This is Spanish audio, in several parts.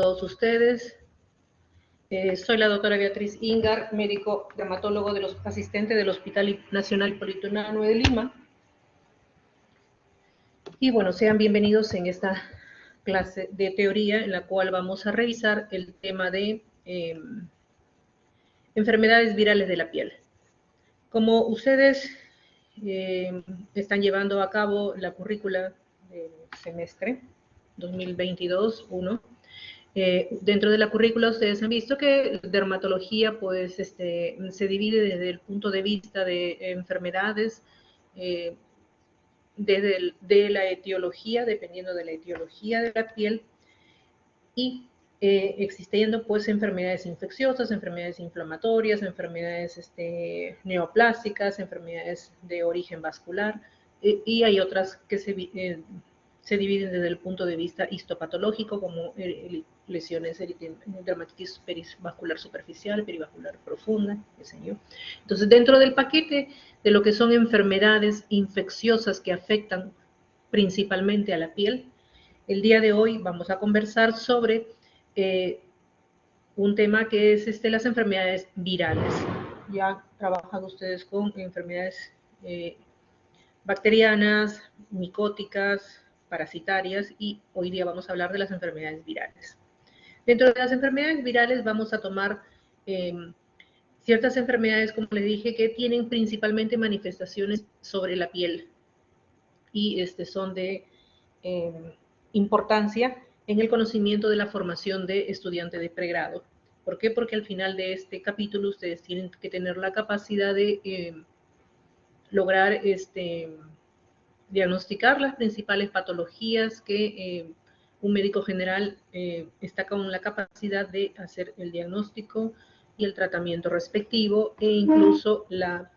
todos ustedes. Soy la doctora Beatriz Ingar, médico dermatólogo asistente del Hospital Nacional Politonano de Lima. Y bueno, sean bienvenidos en esta clase de teoría en la cual vamos a revisar el tema de enfermedades virales de la piel. Como ustedes están llevando a cabo la currícula del semestre 2022-1, dentro de la currícula ustedes han visto que dermatología pues se divide desde el punto de vista de enfermedades, de la etiología, dependiendo de la etiología de la piel, y existiendo pues enfermedades infecciosas, enfermedades inflamatorias, enfermedades neoplásicas, enfermedades de origen vascular, y hay otras que se dividen desde el punto de vista histopatológico, como lesiones de dermatitis perivascular superficial, perivascular profunda, qué sé yo. Entonces, dentro del paquete de lo que son enfermedades infecciosas que afectan principalmente a la piel, el día de hoy vamos a conversar sobre un tema que es las enfermedades virales. Ya han trabajado ustedes con enfermedades bacterianas, micóticas, parasitarias, y hoy día vamos a hablar de las enfermedades virales. Dentro de las enfermedades virales vamos a tomar ciertas enfermedades, como les dije, que tienen principalmente manifestaciones sobre la piel y son de importancia en el conocimiento de la formación de estudiante de pregrado. ¿Por qué? Porque al final de este capítulo ustedes tienen que tener la capacidad de lograr diagnosticar las principales patologías que un médico general está con la capacidad de hacer el diagnóstico y el tratamiento respectivo, e incluso las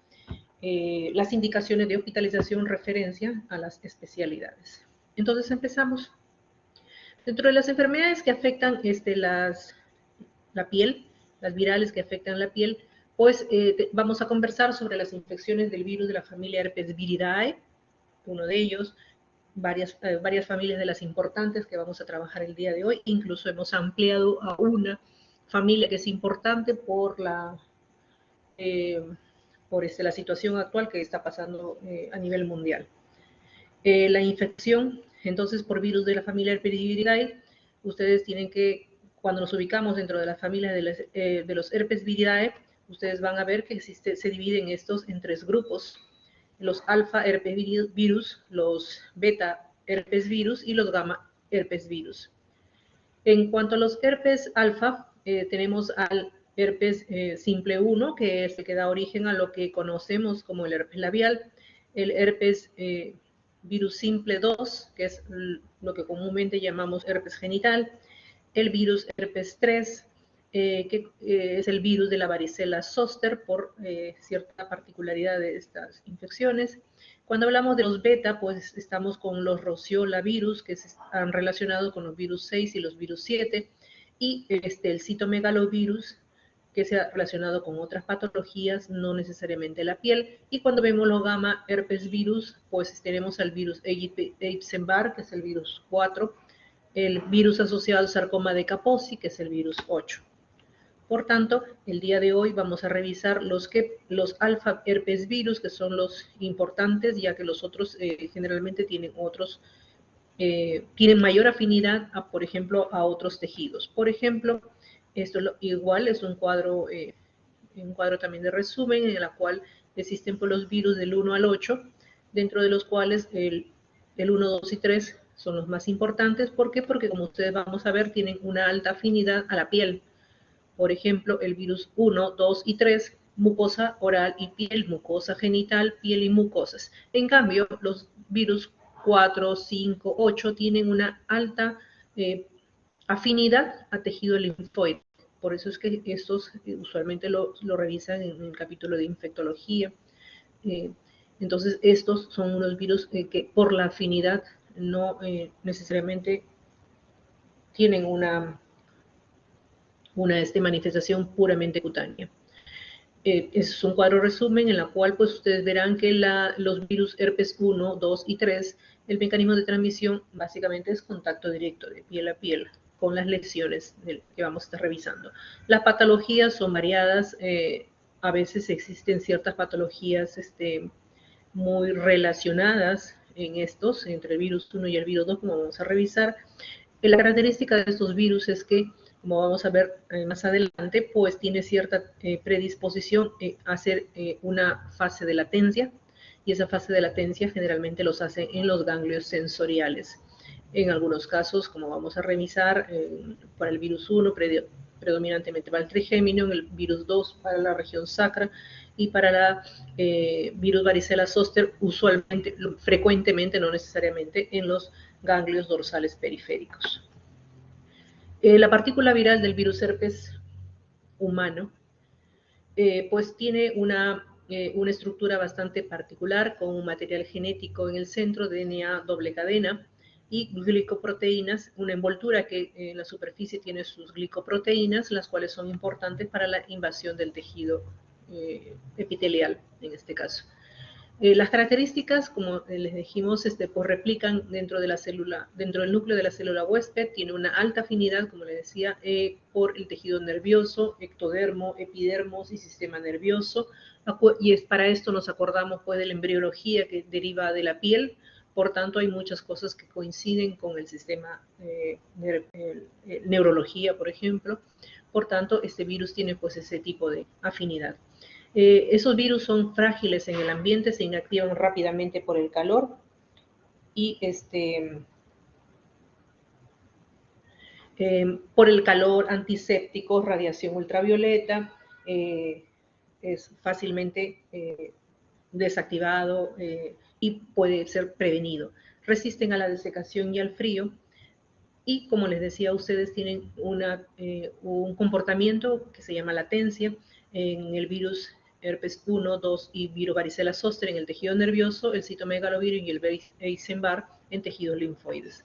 indicaciones de hospitalización referencia a las especialidades. Entonces empezamos. Dentro de las enfermedades que afectan la piel, las virales que afectan la piel, pues vamos a conversar sobre las infecciones del virus de la familia Herpes viridae, uno de ellos, varias familias de las importantes que vamos a trabajar el día de hoy. Incluso hemos ampliado a una familia que es importante por la situación actual que está pasando a nivel mundial. La infección, entonces, por virus de la familia Herpes viridae, ustedes tienen que, cuando nos ubicamos dentro de la familia de los Herpes viridae, ustedes van a ver que se dividen estos en tres grupos: los alfa herpes virus, los beta herpes virus y los gamma herpes virus. En cuanto a los herpes alfa, tenemos al herpes simple 1, que es el que da origen a lo que conocemos como el herpes labial, el herpes virus simple 2, que es lo que comúnmente llamamos herpes genital, el virus herpes 3, que es el virus de la varicela zoster por cierta particularidad de estas infecciones. Cuando hablamos de los beta, pues estamos con los Roseola virus, que están relacionados con los virus 6 y los virus 7, y el citomegalovirus, que se ha relacionado con otras patologías, no necesariamente la piel. Y cuando vemos los gamma herpes virus, pues tenemos al virus Epstein-Barr, que es el virus 4, el virus asociado al sarcoma de Kaposi, que es el virus 8. Por tanto, el día de hoy vamos a revisar los alfa herpes virus, que son los importantes, ya que los otros generalmente tienen mayor afinidad, por ejemplo, a otros tejidos. Por ejemplo, esto igual es un cuadro también de resumen, en el cual existen los virus del 1 al 8, dentro de los cuales el 1, 2 y 3 son los más importantes. ¿Por qué? Porque, como ustedes vamos a ver, tienen una alta afinidad a la piel. Por ejemplo, el virus 1, 2 y 3, mucosa oral y piel, mucosa genital, piel y mucosas. En cambio, los virus 4, 5, 8 tienen una alta afinidad a tejido linfoide. Por eso es que estos usualmente lo revisan en el capítulo de infectología. Entonces, estos son unos virus que por la afinidad no necesariamente tienen una manifestación puramente cutánea. Es un cuadro resumen en la cual pues ustedes verán que los virus herpes 1, 2 y 3, el mecanismo de transmisión básicamente es contacto directo de piel a piel, con las lesiones que vamos a estar revisando. Las patologías son variadas, a veces existen ciertas patologías muy relacionadas en estos, entre el virus 1 y el virus 2, como vamos a revisar. La característica de estos virus es que, como vamos a ver más adelante, pues tiene cierta predisposición a hacer una fase de latencia, y esa fase de latencia generalmente los hace en los ganglios sensoriales. En algunos casos, como vamos a revisar, para el virus 1 predominantemente para el trigémino, en el virus 2 para la región sacra, y para la virus varicela zoster usualmente, frecuentemente, no necesariamente, en los ganglios dorsales periféricos. La partícula viral del virus herpes humano pues tiene una estructura bastante particular, con un material genético en el centro, DNA doble cadena, y glicoproteínas, una envoltura que en la superficie tiene sus glicoproteínas, las cuales son importantes para la invasión del tejido epitelial, en este caso. Las características, como les dijimos, pues replican dentro de la célula, dentro del núcleo de la célula huésped. Tiene una alta afinidad, como les decía, por el tejido nervioso, ectodermo, epidermos y sistema nervioso. Y para esto nos acordamos pues de la embriología que deriva de la piel. Por tanto, hay muchas cosas que coinciden con el sistema neurología, por ejemplo. Por tanto, este virus tiene pues ese tipo de afinidad. Esos virus son frágiles en el ambiente, se inactivan rápidamente por el calor y por el calor, antisépticos, radiación ultravioleta, es fácilmente desactivado y puede ser prevenido. Resisten a la desecación y al frío, y como les decía, ustedes tienen un comportamiento que se llama latencia en el virus herpes 1, 2 y virus varicela zoster en el tejido nervioso, el citomegalovirus y el Epstein-Barr en tejidos linfoides.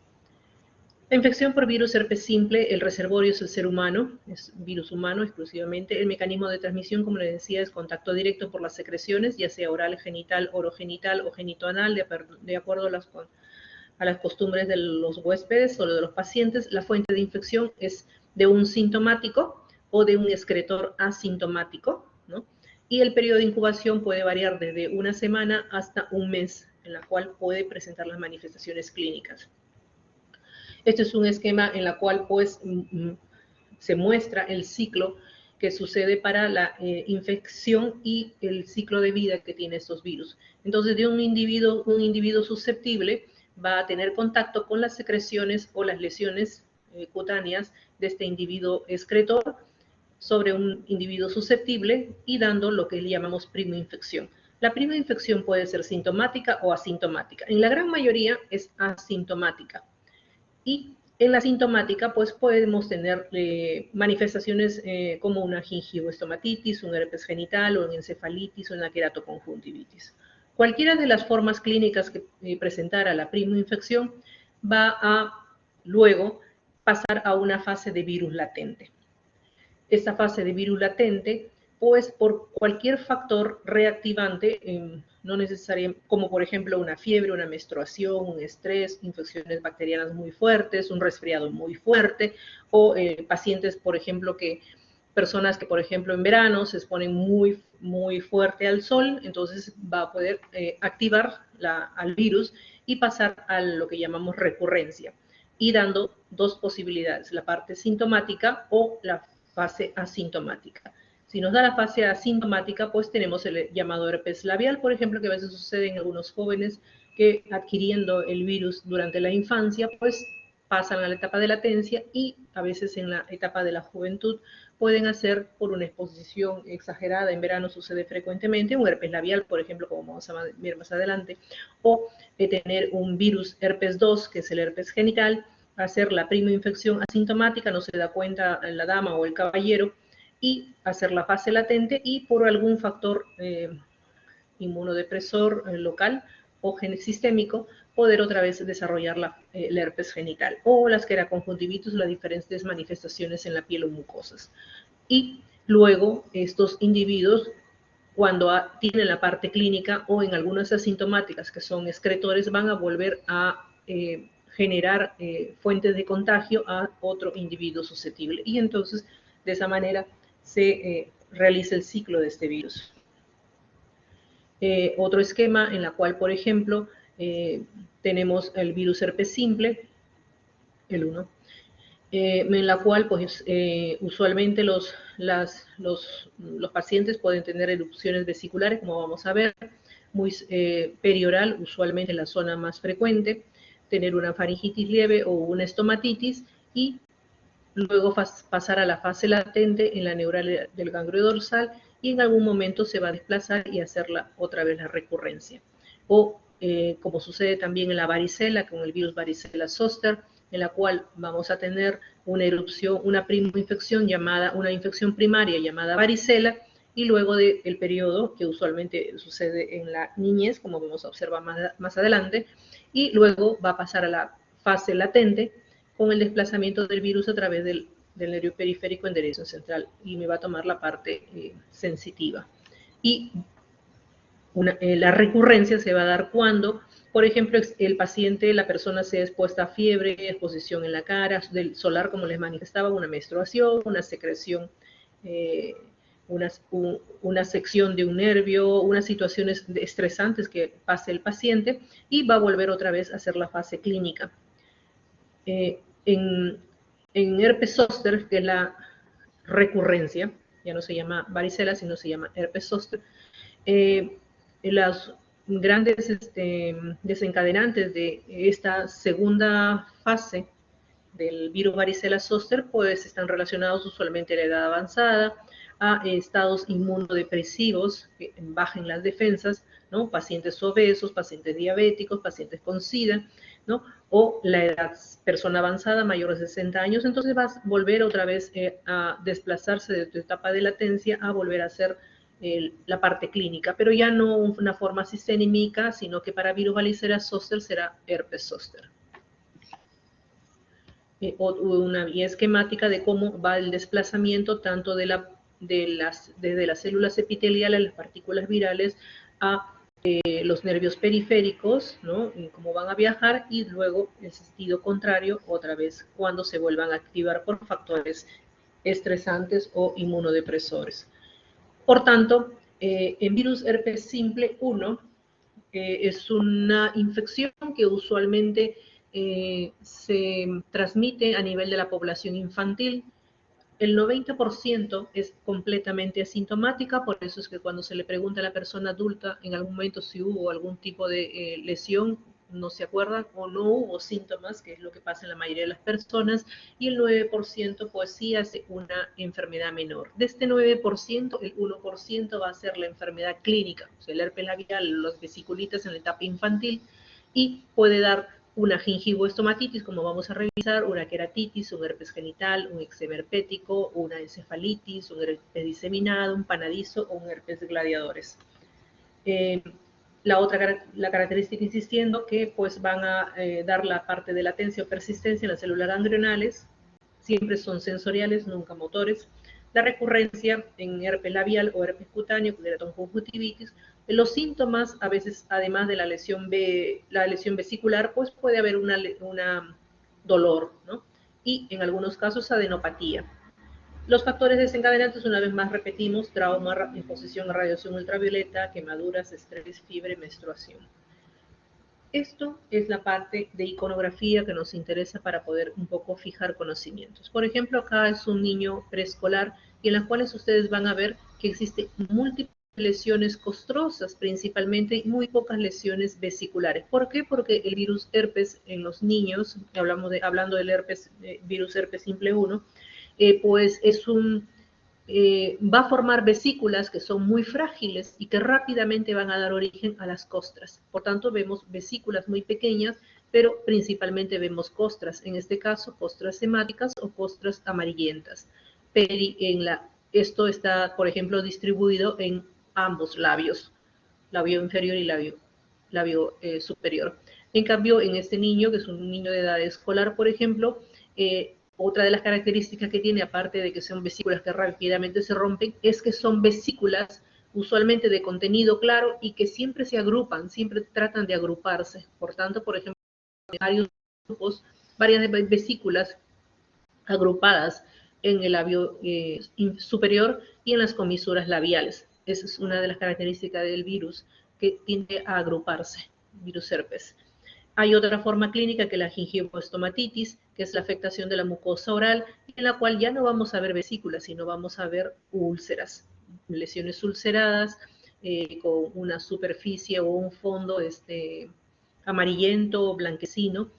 La infección por virus herpes simple, el reservorio es el ser humano, es virus humano exclusivamente. El mecanismo de transmisión, como les decía, es contacto directo por las secreciones, ya sea oral, genital, orogenital o genitoanal, de acuerdo a las costumbres de los huéspedes o de los pacientes. La fuente de infección es de un sintomático o de un excretor asintomático, ¿no? Y el periodo de incubación puede variar desde una semana hasta un mes, en la cual puede presentar las manifestaciones clínicas. Este es un esquema en el cual pues se muestra el ciclo que sucede para la infección y el ciclo de vida que tiene estos virus. Entonces, de un individuo susceptible va a tener contacto con las secreciones o las lesiones cutáneas de este individuo excretor sobre un individuo susceptible y dando lo que le llamamos primoinfección. La primoinfección puede ser sintomática o asintomática. En la gran mayoría es asintomática. Y en la sintomática, pues podemos tener manifestaciones como una gingivoestomatitis, un herpes genital, o una encefalitis, o una queratoconjuntivitis. Cualquiera de las formas clínicas que presentara la primoinfección va a luego pasar a una fase de virus latente. Esta fase de virus latente, pues por cualquier factor reactivante, no necesariamente, como por ejemplo una fiebre, una menstruación, un estrés, infecciones bacterianas muy fuertes, un resfriado muy fuerte, o pacientes, por ejemplo, personas que, por ejemplo, en verano se exponen muy, muy fuerte al sol, entonces va a poder activar al virus y pasar a lo que llamamos recurrencia, y dando dos posibilidades, la parte sintomática o la fase asintomática. Si nos da la fase asintomática, pues tenemos el llamado herpes labial, por ejemplo, que a veces sucede en algunos jóvenes que adquiriendo el virus durante la infancia, pues pasan a la etapa de latencia, y a veces en la etapa de la juventud pueden hacer por una exposición exagerada. En verano sucede frecuentemente un herpes labial, por ejemplo, como vamos a ver más adelante, o tener un virus herpes 2, que es el herpes genital, hacer la primoinfección asintomática, no se da cuenta la dama o el caballero, y hacer la fase latente, y por algún factor inmunodepresor local o sistémico, poder otra vez desarrollar el herpes genital o las queraconjuntivitis, las diferentes manifestaciones en la piel o mucosas. Y luego estos individuos, cuando tienen la parte clínica o en algunas asintomáticas que son excretores, van a volver a generar fuentes de contagio a otro individuo susceptible. Y entonces, de esa manera, se realiza el ciclo de este virus. Otro esquema en la cual, por ejemplo, tenemos el virus herpes simple, el 1, en la cual pues, usualmente los pacientes pueden tener erupciones vesiculares, como vamos a ver, muy perioral, usualmente la zona más frecuente, tener una faringitis leve o una estomatitis y luego pasar a la fase latente en la neuralia del ganglio dorsal y en algún momento se va a desplazar y hacerla otra vez la recurrencia. O como sucede también en la varicela, con el virus varicela zoster, en la cual vamos a tener una erupción, una infección llamada, una infección primaria llamada varicela, y luego del periodo, que usualmente sucede en la niñez, como vamos a observar más adelante, y luego va a pasar a la fase latente con el desplazamiento del virus a través del nervio periférico en dirección central, y me va a tomar la parte sensitiva. Y la recurrencia se va a dar cuando, por ejemplo, el paciente, la persona se ha expuesta a fiebre, exposición en la cara, del solar, como les manifestaba, una menstruación, una secreción, una sección de un nervio, unas situaciones estresantes que pase el paciente, y va a volver otra vez a hacer la fase clínica. En herpes zóster, que es la recurrencia, ya no se llama varicela, sino se llama herpes zóster, las grandes desencadenantes de esta segunda fase del virus varicela zoster pues están relacionados usualmente a la edad avanzada, a estados inmunodepresivos que bajen las defensas, ¿no? Pacientes obesos, pacientes diabéticos, pacientes con SIDA, ¿no? O la edad, persona avanzada mayor de 60 años, entonces va a volver otra vez a desplazarse de tu etapa de latencia a volver a hacer la parte clínica, pero ya no una forma sistémica, sino que para virus varicela zoster será herpes zoster. Una guía esquemática de cómo va el desplazamiento tanto desde las células epiteliales, las partículas virales, a los nervios periféricos, ¿no? Y cómo van a viajar, y luego el sentido contrario otra vez cuando se vuelvan a activar por factores estresantes o inmunodepresores. Por tanto, en virus herpes simple 1 es una infección que usualmente se transmite a nivel de la población infantil. El 90% es completamente asintomática, por eso es que cuando se le pregunta a la persona adulta en algún momento si hubo algún tipo de lesión, no se acuerdan o no hubo síntomas, que es lo que pasa en la mayoría de las personas, y el 9% pues sí hace una enfermedad menor. De este 9%, el 1% va a ser la enfermedad clínica, o sea, el herpes labial, las vesiculitas en la etapa infantil, y puede dar una gingivoestomatitis, como vamos a revisar, una queratitis, un herpes genital, un eczema herpético, una encefalitis, un herpes diseminado, un panadizo o un herpes de gladiadores. La característica, insistiendo, que pues van a dar la parte de latencia o persistencia en las células ganglionales, siempre son sensoriales, nunca motores. La recurrencia en herpes labial o herpes cutáneo, conjuntivitis, los síntomas, a veces, además de la lesión vesicular, pues puede haber una dolor, ¿no? Y en algunos casos adenopatía. Los factores desencadenantes, una vez más repetimos, trauma, exposición a radiación ultravioleta, quemaduras, estrés, fiebre, menstruación. Esto es la parte de iconografía que nos interesa para poder un poco fijar conocimientos. Por ejemplo, acá es un niño preescolar y en las cuales ustedes van a ver que existen múltiples lesiones costrosas principalmente y muy pocas lesiones vesiculares. ¿Por qué? Porque el virus herpes en los niños, hablando del herpes, virus herpes simple 1, pues va a formar vesículas que son muy frágiles y que rápidamente van a dar origen a las costras. Por tanto, vemos vesículas muy pequeñas, pero principalmente vemos costras, en este caso costras hemáticas o costras amarillentas. Esto está, por ejemplo, distribuido en ambos labios, labio inferior y labio superior. En cambio, en este niño, que es un niño de edad escolar, por ejemplo, otra de las características que tiene, aparte de que son vesículas que rápidamente se rompen, es que son vesículas usualmente de contenido claro y que siempre se agrupan, siempre tratan de agruparse. Por tanto, por ejemplo, varios grupos, varias vesículas agrupadas en el labio superior y en las comisuras labiales. Esa es una de las características del virus, que tiende a agruparse, virus herpes. Hay otra forma clínica que la gingivoestomatitis, que es la afectación de la mucosa oral, en la cual ya no vamos a ver vesículas, sino vamos a ver úlceras, lesiones ulceradas, con una superficie o un fondo amarillento o blanquecino,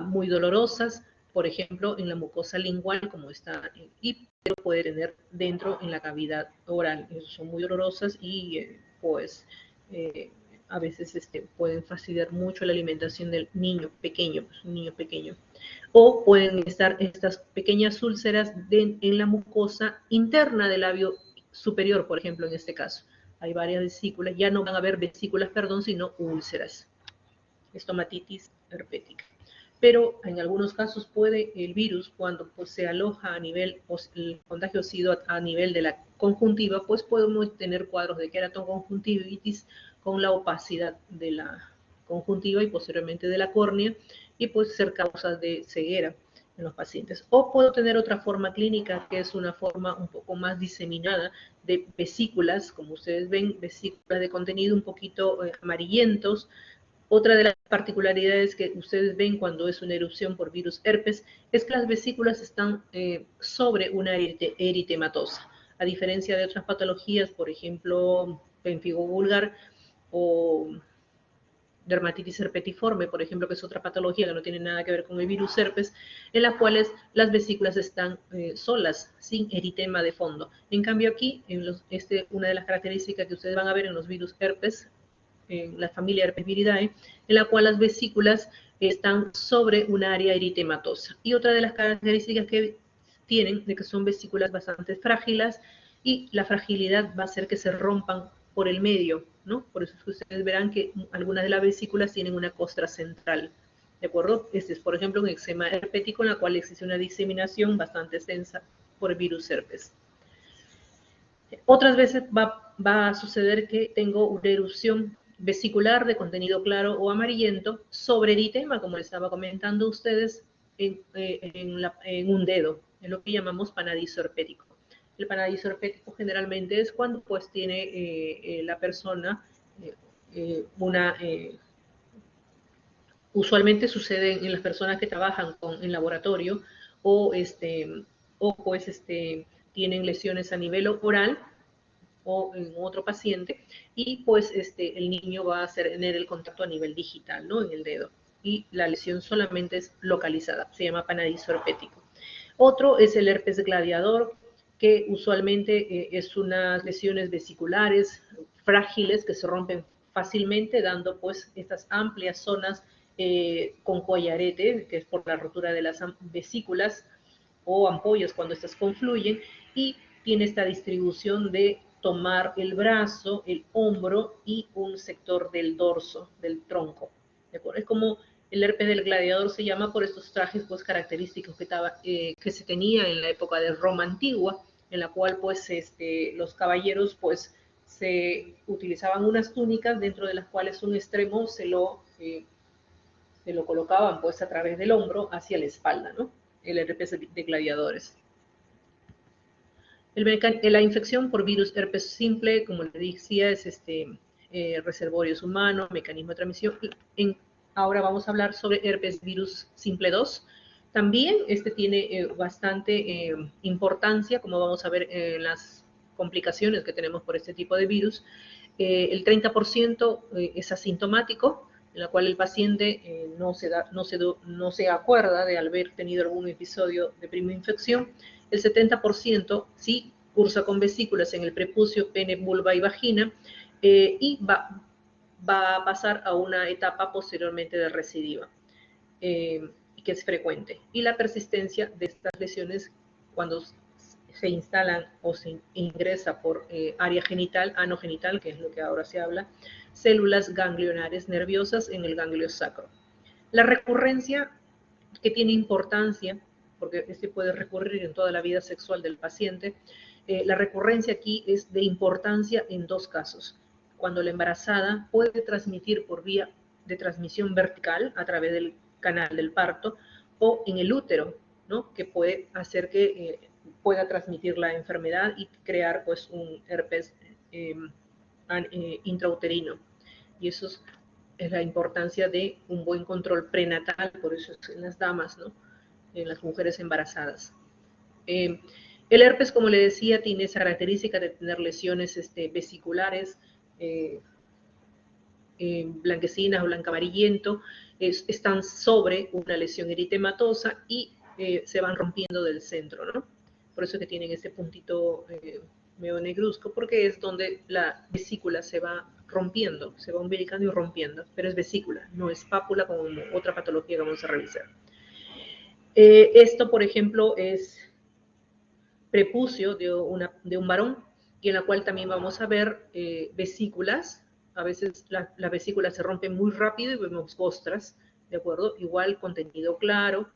muy dolorosas, por ejemplo, en la mucosa lingual, como está, y puede tener dentro en la cavidad oral. Son muy dolorosas y pues a veces pueden fastidiar mucho la alimentación del niño pequeño, pues, un niño pequeño. O pueden estar estas pequeñas úlceras en la mucosa interna del labio superior, por ejemplo, en este caso. Hay varias vesículas, ya no van a haber vesículas, perdón, sino úlceras. Estomatitis herpética. Pero en algunos casos puede el virus, cuando pues, se aloja a nivel, el contagio ha sido a nivel de la conjuntiva, pues podemos tener cuadros de queratoconjuntivitis con la opacidad de la conjuntiva y posteriormente de la córnea, y puede ser causa de ceguera en los pacientes. O puedo tener otra forma clínica, que es una forma un poco más diseminada de vesículas, como ustedes ven, vesículas de contenido un poquito amarillentos. Otra de las particularidades que ustedes ven cuando es una erupción por virus herpes es que las vesículas están sobre una eritematosa. A diferencia de otras patologías, por ejemplo, pemfigo vulgar o dermatitis herpetiforme, por ejemplo, que es otra patología que no tiene nada que ver con el virus herpes, en las cuales las vesículas están solas, sin eritema de fondo. En cambio aquí, una de las características que ustedes van a ver en los virus herpes, en la familia Herpesviridae, en la cual las vesículas están sobre un área eritematosa. Y otra de las características que tienen de que son vesículas bastante frágiles, y la fragilidad va a hacer que se rompan por el medio, ¿no? Por eso es que ustedes verán que algunas de las vesículas tienen una costra central, ¿de acuerdo? Este es, por ejemplo, un eczema herpético en la cual existe una diseminación bastante extensa por el virus herpes. Otras veces va a suceder que tengo una erupción vesicular de contenido claro o amarillento sobre eritema, como les estaba comentando a ustedes, en un dedo, en lo que llamamos panadizo herpético. El panadizo herpético generalmente es cuando pues tiene la persona una... usualmente sucede en las personas que trabajan en laboratorio o, pues, tienen lesiones a nivel oral o en otro paciente, y pues el niño va a tener el contacto a nivel digital, ¿no? En el dedo. Y la lesión solamente es localizada, se llama panadizo herpético. Otro es el herpes gladiador, que usualmente es unas lesiones vesiculares frágiles que se rompen fácilmente, dando pues estas amplias zonas con collarete, que es por la rotura de las vesículas o ampollas cuando estas confluyen, y tiene esta distribución de tomar el brazo, el hombro y un sector del dorso, del tronco. ¿De acuerdo? Es como el herpes del gladiador se llama por estos trajes pues, característicos que se tenía en la época de Roma antigua, en la cual pues, los caballeros pues, se utilizaban unas túnicas dentro de las cuales un extremo se lo colocaban pues, a través del hombro hacia la espalda, ¿no? El herpes de gladiadores. La infección por virus herpes simple, como les decía, es reservorios humanos, mecanismo de transmisión. Ahora vamos a hablar sobre herpes virus simple 2. También tiene bastante importancia, como vamos a ver en las complicaciones que tenemos por este tipo de virus. El 30% es asintomático, en la cual el paciente no se acuerda de haber tenido algún episodio de primera infección. El 70% sí cursa con vesículas en el prepucio, pene, vulva y vagina, y va a pasar a una etapa posteriormente de recidiva, que es frecuente. Y la persistencia de estas lesiones cuando se instalan o se ingresa por área genital, anogenital, que es lo que ahora se habla, células ganglionares nerviosas en el ganglio sacro. La recurrencia, que tiene importancia, porque puede recurrir en toda la vida sexual del paciente, la recurrencia aquí es de importancia en dos casos. Cuando la embarazada puede transmitir por vía de transmisión vertical a través del canal del parto, o en el útero, ¿no? Que puede hacer que pueda transmitir la enfermedad y crear pues un herpes intrauterino. Y eso es la importancia de un buen control prenatal, por eso es en las damas, ¿no? En las mujeres embarazadas. El herpes, como le decía, tiene esa característica de tener lesiones vesiculares, blanquecinas o blanco amarillento, están sobre una lesión eritematosa y se van rompiendo del centro, ¿no? Por eso es que tienen ese puntito medio negruzco, porque es donde la vesícula se va rompiendo, se va umbilicando y rompiendo, pero es vesícula, no es pápula como otra patología que vamos a revisar. Esto, por ejemplo, es prepucio de un varón, y en la cual también vamos a ver vesículas. A veces las vesículas se rompen muy rápido y vemos costras, ¿de acuerdo? Igual contenido claro,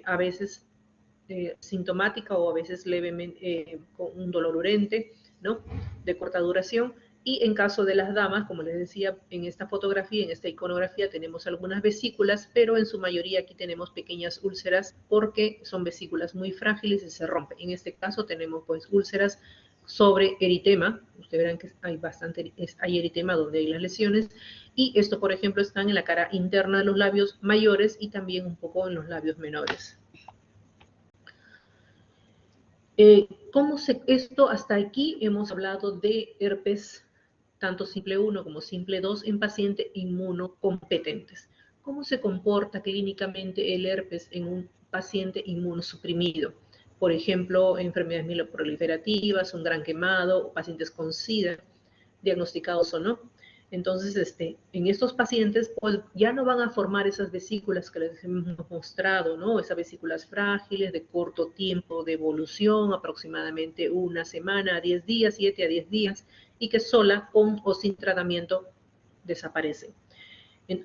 a veces sintomática o a veces levemente con un dolor urente, ¿no? De corta duración. Y en caso de las damas, como les decía, en esta fotografía, en esta iconografía, tenemos algunas vesículas, pero en su mayoría aquí tenemos pequeñas úlceras porque son vesículas muy frágiles y se rompen. En este caso tenemos pues úlceras sobre eritema. Ustedes verán que hay eritema donde hay las lesiones. Y esto, por ejemplo, están en la cara interna de los labios mayores y también un poco en los labios menores. Esto hasta aquí hemos hablado de herpes, tanto simple 1 como simple 2 en pacientes inmunocompetentes. ¿Cómo se comporta clínicamente el herpes en un paciente inmunosuprimido? Por ejemplo, enfermedades mieloproliferativas, un gran quemado, o pacientes con SIDA, diagnosticados o no. Entonces, en estos pacientes, pues ya no van a formar esas vesículas que les hemos mostrado, ¿no? Esas vesículas frágiles de corto tiempo de evolución, aproximadamente una semana a 10 días, 7 a 10 días, y que sola, con o sin tratamiento, desaparecen.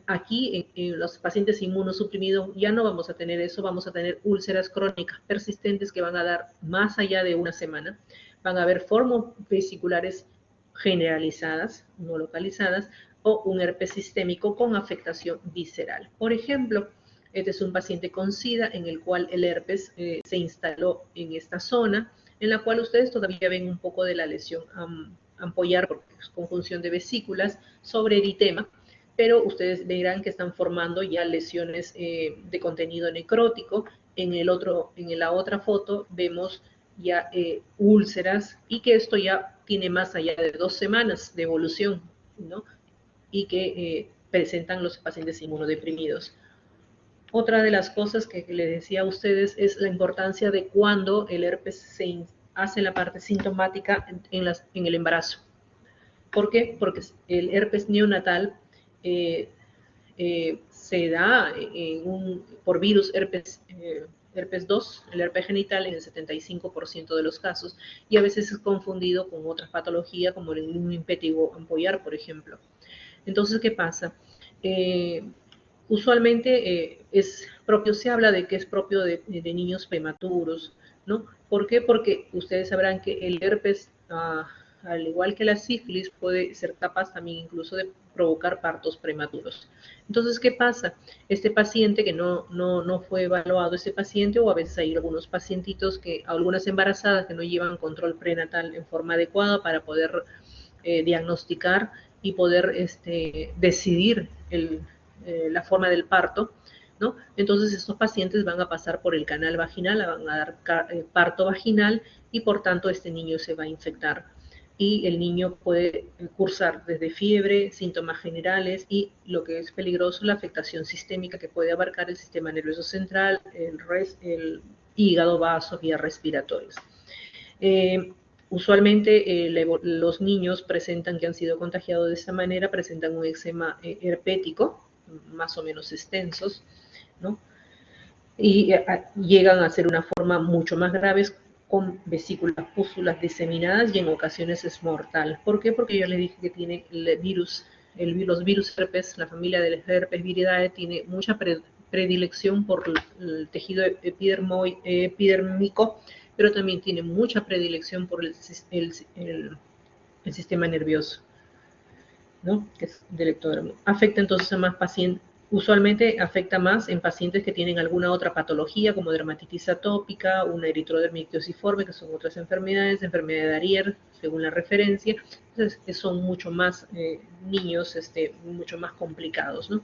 Aquí, en los pacientes inmunosuprimidos, ya no vamos a tener eso, vamos a tener úlceras crónicas persistentes que van a dar más allá de una semana. Van a haber formas vesiculares generalizadas, no localizadas, o un herpes sistémico con afectación visceral. Por ejemplo, este es un paciente con SIDA en el cual el herpes se instaló en esta zona, en la cual ustedes todavía ven un poco de la lesión ampollar, porque es conjunción de vesículas sobre eritema, pero ustedes verán que están formando ya lesiones de contenido necrótico. En la otra foto vemos ya úlceras, y que esto ya tiene más allá de 2 semanas de evolución, ¿no? Y que presentan los pacientes inmunodeprimidos. Otra de las cosas que les decía a ustedes es la importancia de cuando el herpes se hace la parte sintomática en el embarazo. ¿Por qué? Porque el herpes neonatal se da por virus herpes 2, el herpes genital, en el 75% de los casos, y a veces es confundido con otras patologías como el impétigo ampollar, por ejemplo. Entonces, ¿qué pasa? Usualmente se habla de que es propio de niños prematuros, ¿no? ¿Por qué? Porque ustedes sabrán que el herpes, al igual que la sífilis, puede ser capaz también incluso de provocar partos prematuros. Entonces, ¿qué pasa? Este paciente que no fue evaluado, ese paciente, o a veces hay algunos pacientitos, algunas embarazadas que no llevan control prenatal en forma adecuada para poder diagnosticar y poder decidir la forma del parto, ¿no? Entonces estos pacientes van a pasar por el canal vaginal, van a dar parto vaginal, y por tanto este niño se va a infectar. Y el niño puede cursar desde fiebre, síntomas generales, y lo que es peligroso, la afectación sistémica que puede abarcar el sistema nervioso central, el hígado, vasos, vías respiratorias. Usualmente los niños que han sido contagiados de esta manera presentan un eczema herpético, más o menos extensos, ¿no? Y llegan a ser una forma mucho más grave, con vesículas, pústulas diseminadas, y en ocasiones es mortal. ¿Por qué? Porque yo les dije que tiene los virus herpes, la familia de los herpes viridae, tiene mucha predilección por el tejido epidérmico, pero también tiene mucha predilección por el sistema nervioso, ¿no? Que es del ectodermo. Afecta entonces a más pacientes, Usualmente afecta más en pacientes que tienen alguna otra patología, como dermatitis atópica, una eritrodermitis osiforme, que son otras enfermedades, enfermedad de Arier, según la referencia. Entonces, son mucho más niños, mucho más complicados, ¿no?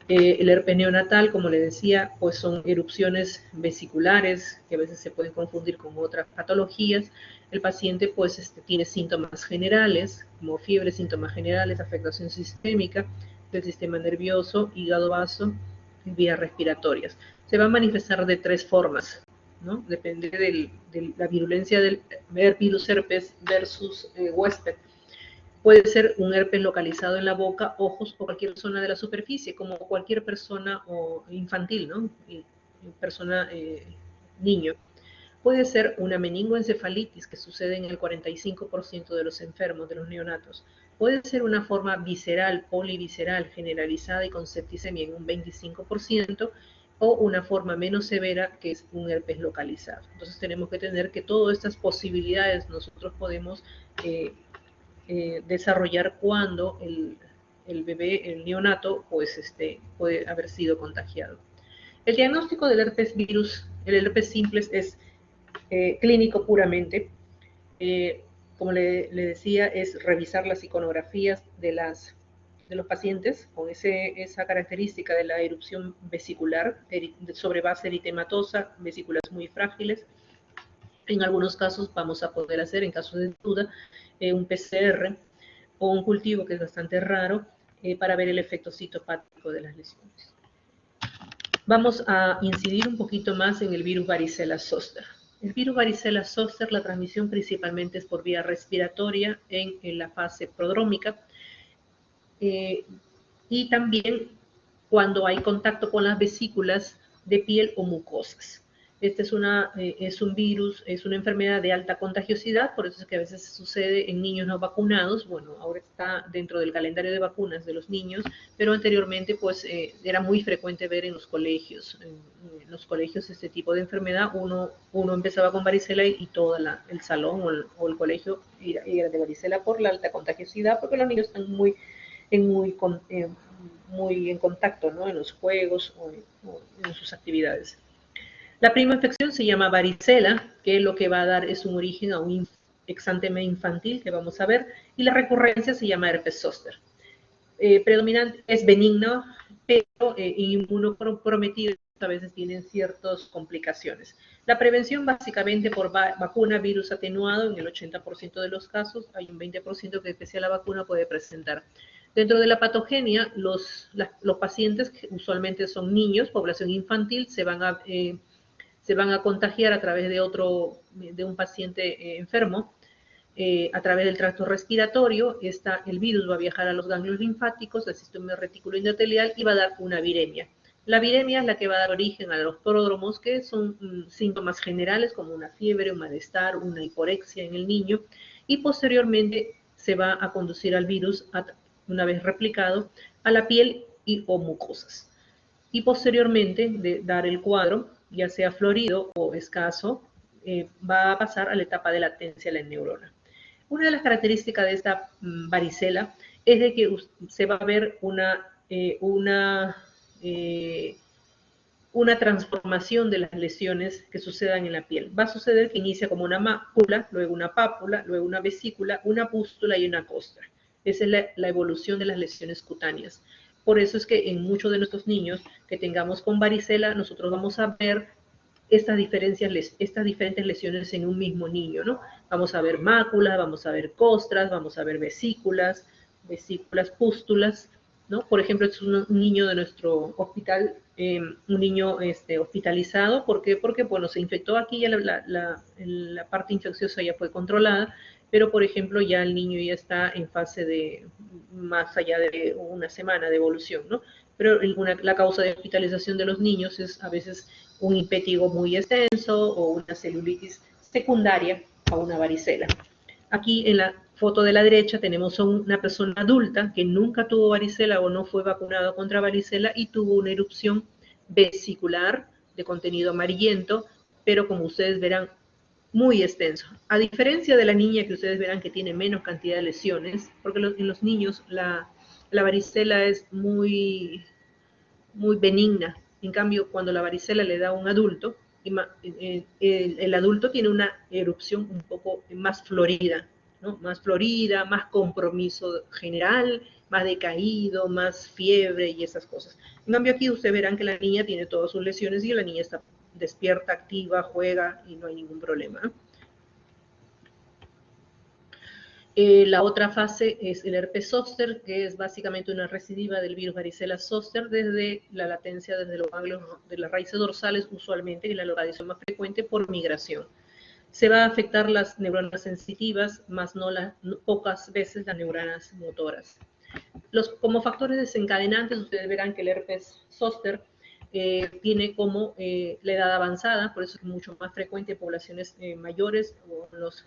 El herpes neonatal, como les decía, pues son erupciones vesiculares que a veces se pueden confundir con otras patologías. El paciente pues tiene síntomas generales, como fiebre, síntomas generales, afectación sistémica del sistema nervioso, hígado vaso y vías respiratorias. Se va a manifestar de 3 formas, ¿no? Depende de la virulencia del virus herpes versus huésped. Puede ser un herpes localizado en la boca, ojos o cualquier zona de la superficie, como cualquier persona o infantil, ¿no? Persona, niño. Puede ser una meningoencefalitis que sucede en el 45% de los enfermos, de los neonatos. Puede ser una forma visceral, polivisceral, generalizada y con septicemia en un 25%, o una forma menos severa que es un herpes localizado. Entonces tenemos que tener que todas estas posibilidades nosotros podemos desarrollar cuando el bebé, el neonato, pues puede haber sido contagiado. El diagnóstico del herpes virus, el herpes simplex, es clínico puramente. Como le decía, es revisar las iconografías de los pacientes con esa característica de la erupción vesicular sobre base eritematosa, vesículas muy frágiles. En algunos casos vamos a poder hacer, en caso de duda, un PCR o un cultivo que es bastante raro para ver el efecto citopático de las lesiones. Vamos a incidir un poquito más en el virus varicela zoster. El virus varicela zoster, la transmisión principalmente es por vía respiratoria en la fase prodrómica y también cuando hay contacto con las vesículas de piel o mucosas. Este es un virus, es una enfermedad de alta contagiosidad, por eso es que a veces sucede en niños no vacunados. Bueno, ahora está dentro del calendario de vacunas de los niños, pero anteriormente pues era muy frecuente ver en los colegios. En los colegios este tipo de enfermedad, uno empezaba con varicela y todo el salón o el colegio era de varicela por la alta contagiosidad, porque los niños están muy en contacto, ¿no? En los juegos o en sus actividades. La prima infección se llama varicela, que lo que va a dar es un origen a un exánteme infantil que vamos a ver, y la recurrencia se llama herpes zóster. Predominante es benigna, pero inmunoprometidos a veces tienen ciertas complicaciones. La prevención básicamente por vacuna, virus atenuado en el 80% de los casos, hay un 20% que pese a la vacuna puede presentar. Dentro de la patogenia, los pacientes, que usualmente son niños, población infantil, se van a contagiar a través de un paciente enfermo, a través del tracto respiratorio. El virus va a viajar a los ganglios linfáticos, al sistema retículo endotelial y va a dar una viremia. La viremia es la que va a dar origen a los pródromos, que son síntomas generales como una fiebre, un malestar, una hiporexia en el niño, y posteriormente se va a conducir al virus, una vez replicado, a la piel o mucosas. Y posteriormente de dar el cuadro, ya sea florido o escaso, va a pasar a la etapa de latencia de la neurona. Una de las características de esta varicela es de que se va a ver una transformación de las lesiones que sucedan en la piel. Va a suceder que inicia como una mácula, luego una pápula, luego una vesícula, una pústula y una costra. Esa es la evolución de las lesiones cutáneas. Por eso es que en muchos de nuestros niños que tengamos con varicela, nosotros vamos a ver estas diferentes lesiones en un mismo niño, ¿no? Vamos a ver máculas, vamos a ver costras, vamos a ver vesículas, pústulas, ¿no? Por ejemplo, es un niño de nuestro hospital, un niño hospitalizado. ¿Por qué? Porque, bueno, se infectó aquí, ya la parte infecciosa ya fue controlada, pero, por ejemplo, ya el niño ya está en fase de más allá de una semana de evolución, ¿no? Pero la causa de hospitalización de los niños es a veces un impétigo muy extenso o una celulitis secundaria a una varicela. Aquí en la foto de la derecha tenemos a una persona adulta que nunca tuvo varicela o no fue vacunada contra varicela y tuvo una erupción vesicular de contenido amarillento, pero como ustedes verán, muy extenso. A diferencia de la niña que ustedes verán que tiene menos cantidad de lesiones, porque en los niños la varicela es muy muy benigna. En cambio, cuando la varicela le da a un adulto, el adulto tiene una erupción un poco más florida, ¿no? Más florida, más compromiso general, más decaído, más fiebre y esas cosas. En cambio, aquí ustedes verán que la niña tiene todas sus lesiones y la niña está despierta, activa, juega y no hay ningún problema. La otra fase es el herpes zóster, que es básicamente una recidiva del virus varicela zóster desde la latencia, desde los ganglios de las raíces dorsales, usualmente, y la localización más frecuente por migración. Se va a afectar las neuronas sensitivas, más no pocas veces las neuronas motoras. Como factores desencadenantes, ustedes verán que el herpes zóster tiene como la edad avanzada, por eso es mucho más frecuente en poblaciones mayores o los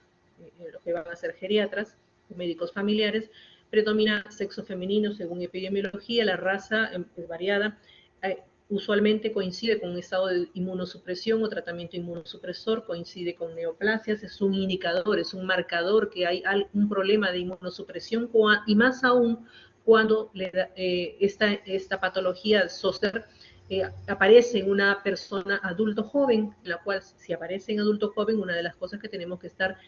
que van a ser geriatras, médicos familiares. Predomina sexo femenino según epidemiología, la raza es variada. Usualmente coincide con un estado de inmunosupresión o tratamiento inmunosupresor, coincide con neoplasias, es un indicador, es un marcador que hay un problema de inmunosupresión y más aún cuando esta patología zóster aparece en una persona adulto joven, en la cual si aparece en adulto joven, una de las cosas que tenemos que estar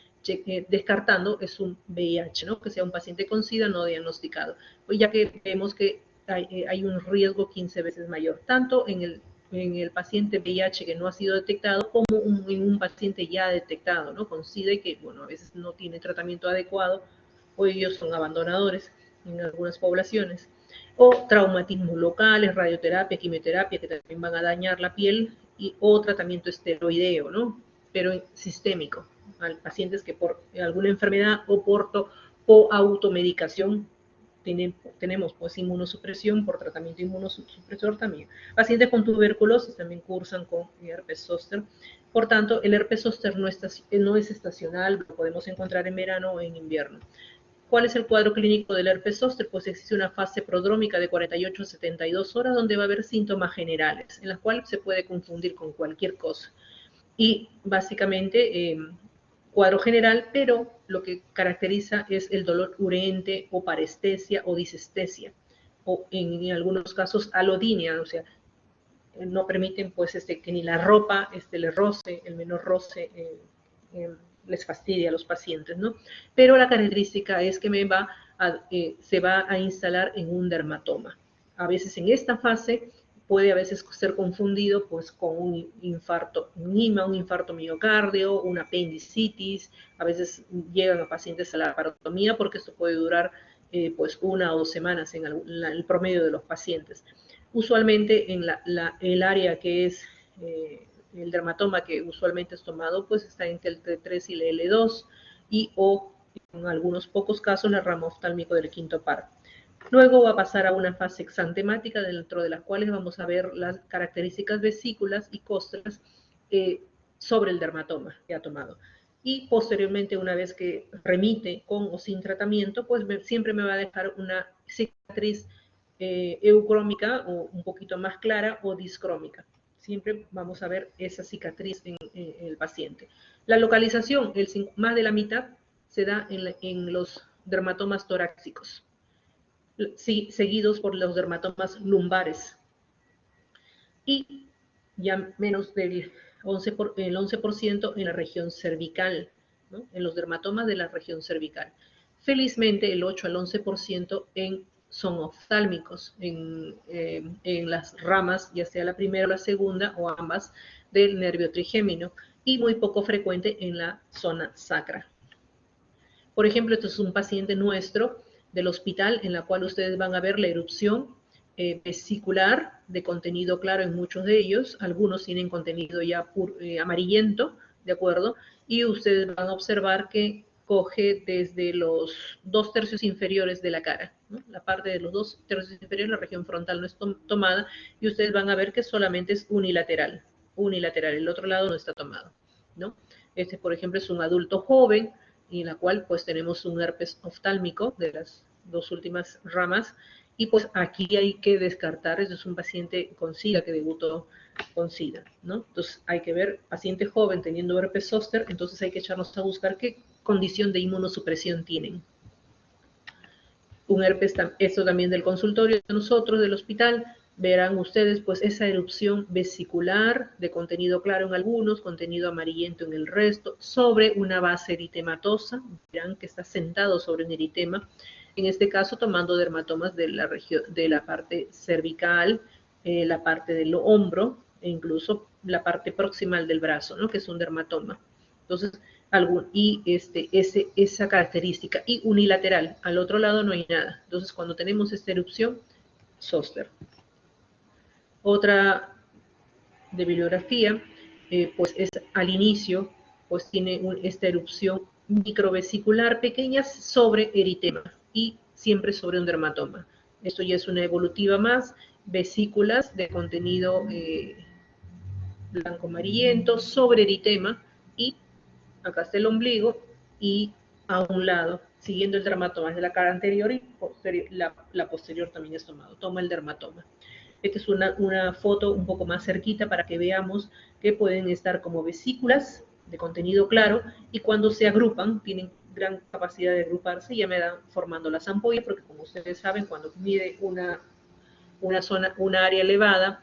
descartando es un VIH, ¿no? Que sea un paciente con SIDA no diagnosticado, pues ya que vemos que hay un riesgo 15 veces mayor, tanto en el paciente VIH que no ha sido detectado como en un paciente ya detectado, ¿no? Con SIDA y que, bueno, a veces no tiene tratamiento adecuado o ellos son abandonadores en algunas poblaciones. O traumatismos locales, radioterapia, quimioterapia, que también van a dañar la piel, o tratamiento esteroideo, ¿no? Pero sistémico, a pacientes que por alguna enfermedad o automedicación tenemos pues inmunosupresión por tratamiento inmunosupresor también. Pacientes con tuberculosis también cursan con herpes zóster. Por tanto, el herpes zóster no es estacional, lo podemos encontrar en verano o en invierno. ¿Cuál es el cuadro clínico del herpes zóster? Pues existe una fase prodrómica de 48 a 72 horas donde va a haber síntomas generales, en las cuales se puede confundir con cualquier cosa. Y básicamente cuadro general, pero lo que caracteriza es el dolor urente o parestesia o disestesia, o en algunos casos alodinia, o sea, no permiten pues que ni la ropa le roce, el menor roce les fastidia a los pacientes, ¿no? Pero la característica es que se va a instalar en un dermatoma. A veces en esta fase puede a veces ser confundido pues con un infarto, un infarto miocardio, una apendicitis, a veces llegan a pacientes a la laparotomía porque esto puede durar pues 1 o 2 semanas en el promedio de los pacientes. Usualmente en el área que es el dermatoma que usualmente es tomado, pues está entre el T3 y el L2 o en algunos pocos casos la rama oftálmico del quinto par. Luego va a pasar a una fase exantemática dentro de las cuales vamos a ver las características vesículas y costras sobre el dermatoma que ha tomado. Y posteriormente, una vez que remite con o sin tratamiento, pues siempre me va a dejar una cicatriz eucrómica o un poquito más clara o discrómica. Siempre vamos a ver esa cicatriz en el paciente. La localización, más de la mitad, se da en los dermatomas torácicos, sí, seguidos por los dermatomas lumbares. Y ya menos del 11% en la región cervical, ¿no? En los dermatomas de la región cervical. Felizmente, el 8 al 11% son oftálmicos en las ramas, ya sea la primera o la segunda o ambas, del nervio trigémino, y muy poco frecuente en la zona sacra. Por ejemplo, esto es un paciente nuestro del hospital en la cual ustedes van a ver la erupción vesicular de contenido claro en muchos de ellos. Algunos tienen contenido ya amarillento, ¿de acuerdo? Y ustedes van a observar que coge desde los 2 tercios inferiores de la cara, ¿no? La parte de los 2 tercios inferiores, la región frontal no es tomada, y ustedes van a ver que solamente es unilateral, el otro lado no está tomado, ¿no? Este, por ejemplo, es un adulto joven, en la cual pues tenemos un herpes oftálmico de las 2 últimas ramas, y pues aquí hay que descartar, este es un paciente con SIDA que debutó con SIDA, ¿no? Entonces hay que ver, paciente joven teniendo herpes zóster, entonces hay que echarnos a buscar qué condición de inmunosupresión tienen. Un herpes, esto también del consultorio de nosotros, del hospital, verán ustedes pues esa erupción vesicular de contenido claro en algunos, contenido amarillento en el resto, sobre una base eritematosa. Verán que está sentado sobre un eritema, en este caso tomando dermatomas de la región, de la parte cervical, la parte del hombro e incluso la parte proximal del brazo, ¿no? Que es un dermatoma. Entonces, esa característica. Y unilateral, al otro lado no hay nada. Entonces, cuando tenemos esta erupción, zóster. Otra de bibliografía, pues es al inicio, pues tiene esta erupción microvesicular pequeña sobre eritema y siempre sobre un dermatoma. Esto ya es una evolutiva más, vesículas de contenido blanco amarillento sobre eritema y acá está el ombligo y a un lado, siguiendo el dermatoma de la cara anterior y posterior, la posterior también es tomado, toma el dermatoma. Esta es una foto un poco más cerquita para que veamos que pueden estar como vesículas de contenido claro y cuando se agrupan, tienen gran capacidad de agruparse, ya me dan formando las ampollas, porque como ustedes saben, cuando mide una área elevada,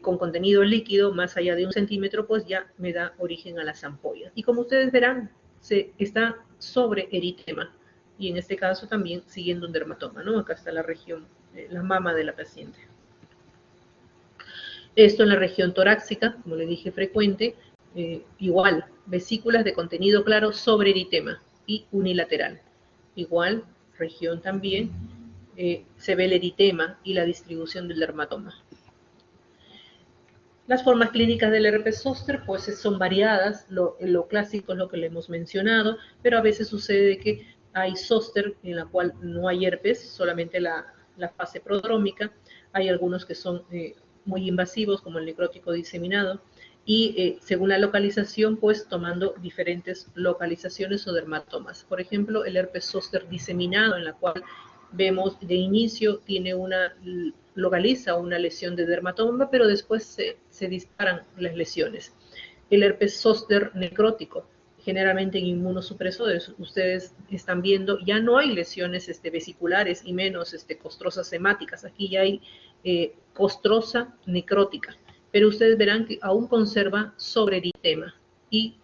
con contenido líquido más allá de 1 centímetro, pues ya me da origen a las ampollas. Y como ustedes verán, está sobre eritema y en este caso también siguiendo un dermatoma, ¿no? Acá está la región, la mama de la paciente. Esto en la región torácica, como le dije, frecuente, igual, vesículas de contenido claro sobre eritema y unilateral. Igual, región también, se ve el eritema y la distribución del dermatoma. Las formas clínicas del herpes zóster pues son variadas, lo clásico es lo que le hemos mencionado, pero a veces sucede que hay zóster en la cual no hay herpes, solamente la fase prodrómica, hay algunos que son muy invasivos como el necrótico diseminado y según la localización pues tomando diferentes localizaciones o dermatomas. Por ejemplo, el herpes zóster diseminado en la cual vemos de inicio tiene localiza una lesión de dermatoma, pero después se disparan las lesiones. El herpes zóster necrótico, generalmente en inmunosupresores, ustedes están viendo, ya no hay lesiones vesiculares y menos costrosas hemáticas, aquí ya hay costrosa necrótica, pero ustedes verán que aún conserva sobreeritema y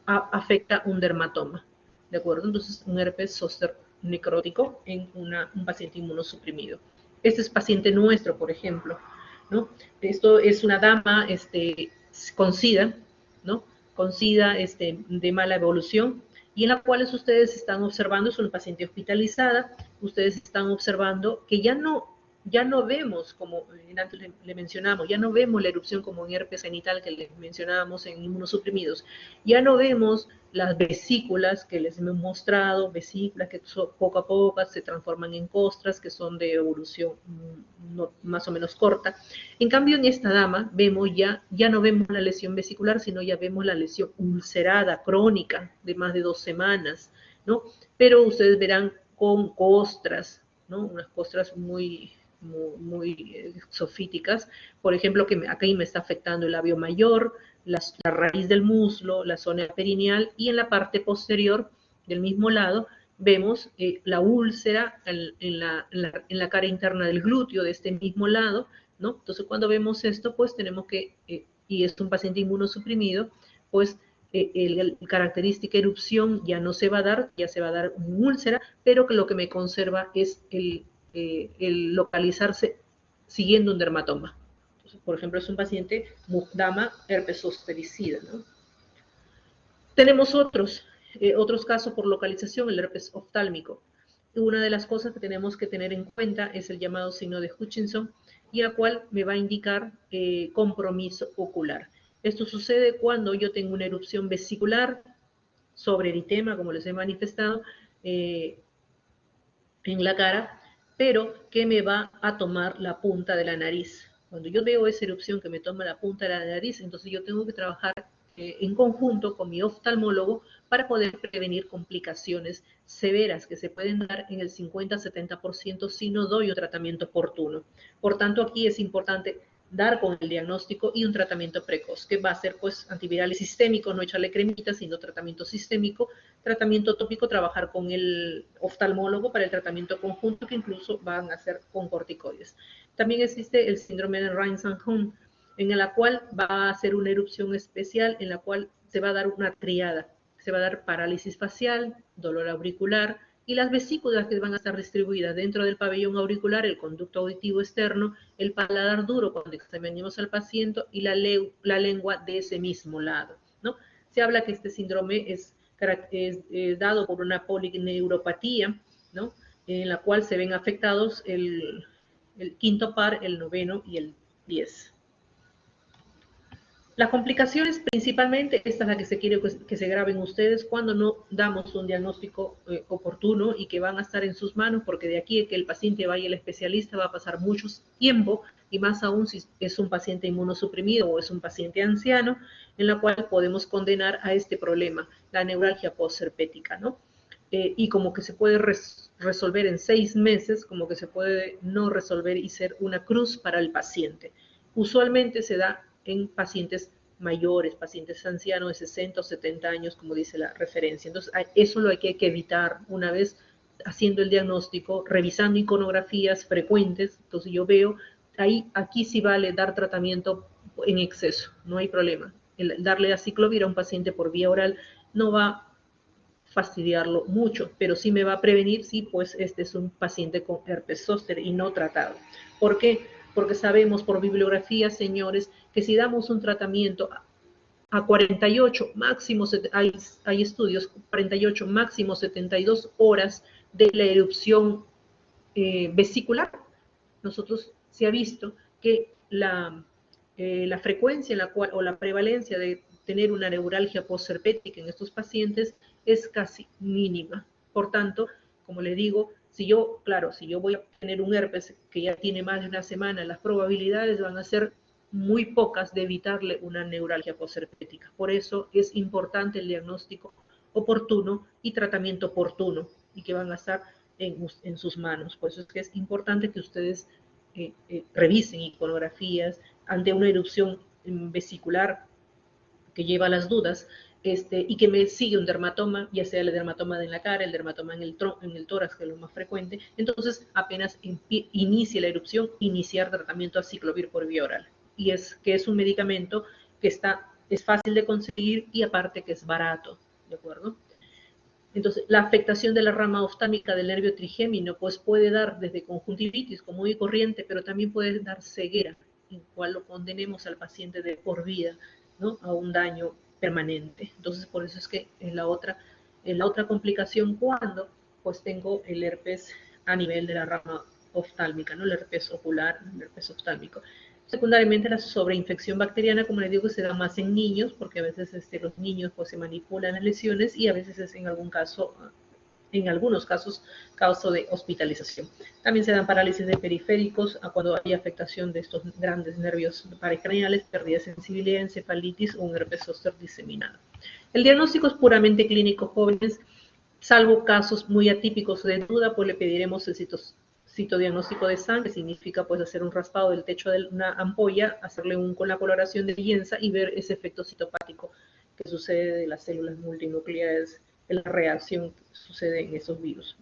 afecta un dermatoma, ¿de acuerdo? Entonces, un herpes zóster necrótico en un paciente inmunosuprimido. Este es paciente nuestro, por ejemplo, ¿no? Esto es una dama con SIDA, ¿no? Con SIDA de mala evolución, y en la cual ustedes están observando, es una paciente hospitalizada, ustedes están observando que ya no vemos, como antes le mencionamos, ya no vemos la erupción como en herpes genital que les mencionábamos en inmunosuprimidos, ya no vemos las vesículas que les hemos mostrado, vesículas que poco a poco se transforman en costras, que son de evolución más o menos corta. En cambio, en esta dama vemos ya no vemos la lesión vesicular, sino ya vemos la lesión ulcerada, crónica, de más de 2 semanas, ¿no? Pero ustedes verán con costras, ¿no? Unas costras muy sofíticas, por ejemplo, que aquí me está afectando el labio mayor, la raíz del muslo, la zona perineal, y en la parte posterior del mismo lado vemos la úlcera en la cara interna del glúteo de este mismo lado, ¿no? Entonces, cuando vemos esto, pues tenemos que, y es un paciente inmunosuprimido, pues la característica erupción ya no se va a dar, ya se va a dar una úlcera, pero que lo que me conserva es el localizarse siguiendo un dermatoma. Entonces, por ejemplo, es un paciente dama herpes zostericida, ¿no? Tenemos otros casos por localización, el herpes oftálmico. Una de las cosas que tenemos que tener en cuenta es el llamado signo de Hutchinson, y la cual me va a indicar compromiso ocular. Esto sucede cuando yo tengo una erupción vesicular sobre eritema, como les he manifestado, en la cara, pero que me va a tomar la punta de la nariz. Cuando yo veo esa erupción que me toma la punta de la nariz, entonces yo tengo que trabajar en conjunto con mi oftalmólogo para poder prevenir complicaciones severas que se pueden dar en el 50-70% si no doy un tratamiento oportuno. Por tanto, aquí es importante dar con el diagnóstico y un tratamiento precoz, que va a ser pues antiviral sistémico, no echarle cremita, sino tratamiento sistémico, tratamiento tópico, trabajar con el oftalmólogo para el tratamiento conjunto, que incluso van a ser con corticoides. También existe el síndrome de Rein-Sandholm, en la cual va a hacer una erupción especial, en la cual se va a dar una triada. Se va a dar parálisis facial, dolor auricular y las vesículas que van a estar distribuidas dentro del pabellón auricular, el conducto auditivo externo, el paladar duro cuando examinemos al paciente y la lengua de ese mismo lado, ¿no? Se habla que este síndrome es dado por una polineuropatía, ¿no? En la cual se ven afectados el quinto par, el noveno y el 10. Las complicaciones, principalmente, esta es la que se quiere que se graben ustedes cuando no damos un diagnóstico oportuno y que van a estar en sus manos, porque de aquí a que el paciente vaya al especialista va a pasar mucho tiempo, y más aún si es un paciente inmunosuprimido o es un paciente anciano, en la cual podemos condenar a este problema, la neuralgia postherpética, ¿no? Y como que se puede resolver en 6 meses, como que se puede no resolver y ser una cruz para el paciente. Usualmente se da en pacientes mayores, pacientes ancianos de 60 o 70 años, como dice la referencia. Entonces, eso lo hay que evitar una vez haciendo el diagnóstico, revisando iconografías frecuentes. Entonces, yo veo, aquí sí vale dar tratamiento en exceso, no hay problema. Darle aciclovir a un paciente por vía oral no va a fastidiarlo mucho, pero sí me va a prevenir si pues este es un paciente con herpes zóster y no tratado. ¿Por qué? Porque sabemos por bibliografía, señores, que si damos un tratamiento a 48, máximo, hay estudios, 48, máximo 72 horas de la erupción vesicular, nosotros se ha visto que la frecuencia en la cual, o la prevalencia de tener una neuralgia postherpética en estos pacientes es casi mínima. Por tanto, como les digo, si yo voy a tener un herpes que ya tiene más de una semana, las probabilidades van a ser muy pocas de evitarle una neuralgia postherpética. Por eso es importante el diagnóstico oportuno y tratamiento oportuno, y que van a estar en sus manos. Por eso es que es importante que ustedes revisen iconografías ante una erupción vesicular que lleva a las dudas, y que me sigue un dermatoma, ya sea el dermatoma en la cara, el dermatoma en el tórax, que es lo más frecuente. Entonces, apenas inicie la erupción, iniciar tratamiento aciclovir por vía oral. Y es un medicamento que es fácil de conseguir y aparte que es barato, ¿de acuerdo? Entonces, la afectación de la rama oftálmica del nervio trigémino pues puede dar desde conjuntivitis común y corriente, pero también puede dar ceguera, en cual lo condenemos al paciente de por vida, ¿no? A un daño permanente. Entonces, por eso es que en la otra complicación, cuando pues tengo el herpes a nivel de la rama oftálmica, ¿no? El herpes ocular, el herpes oftálmico. Secundariamente, la sobreinfección bacteriana, como les digo, se da más en niños, porque a veces los niños pues, se manipulan las lesiones y a veces es en algunos casos, causa de hospitalización. También se dan parálisis de periféricos cuando hay afectación de estos grandes nervios paracraneales, pérdida de sensibilidad, encefalitis o un herpes zóster diseminado. El diagnóstico es puramente clínico, jóvenes, salvo casos muy atípicos de duda, pues le pediremos el citodiagnóstico de sangre, significa pues hacer un raspado del techo de una ampolla, hacerle con la coloración de Yenza y ver ese efecto citopático que sucede de las células multinucleares, en la reacción que sucede en esos virus,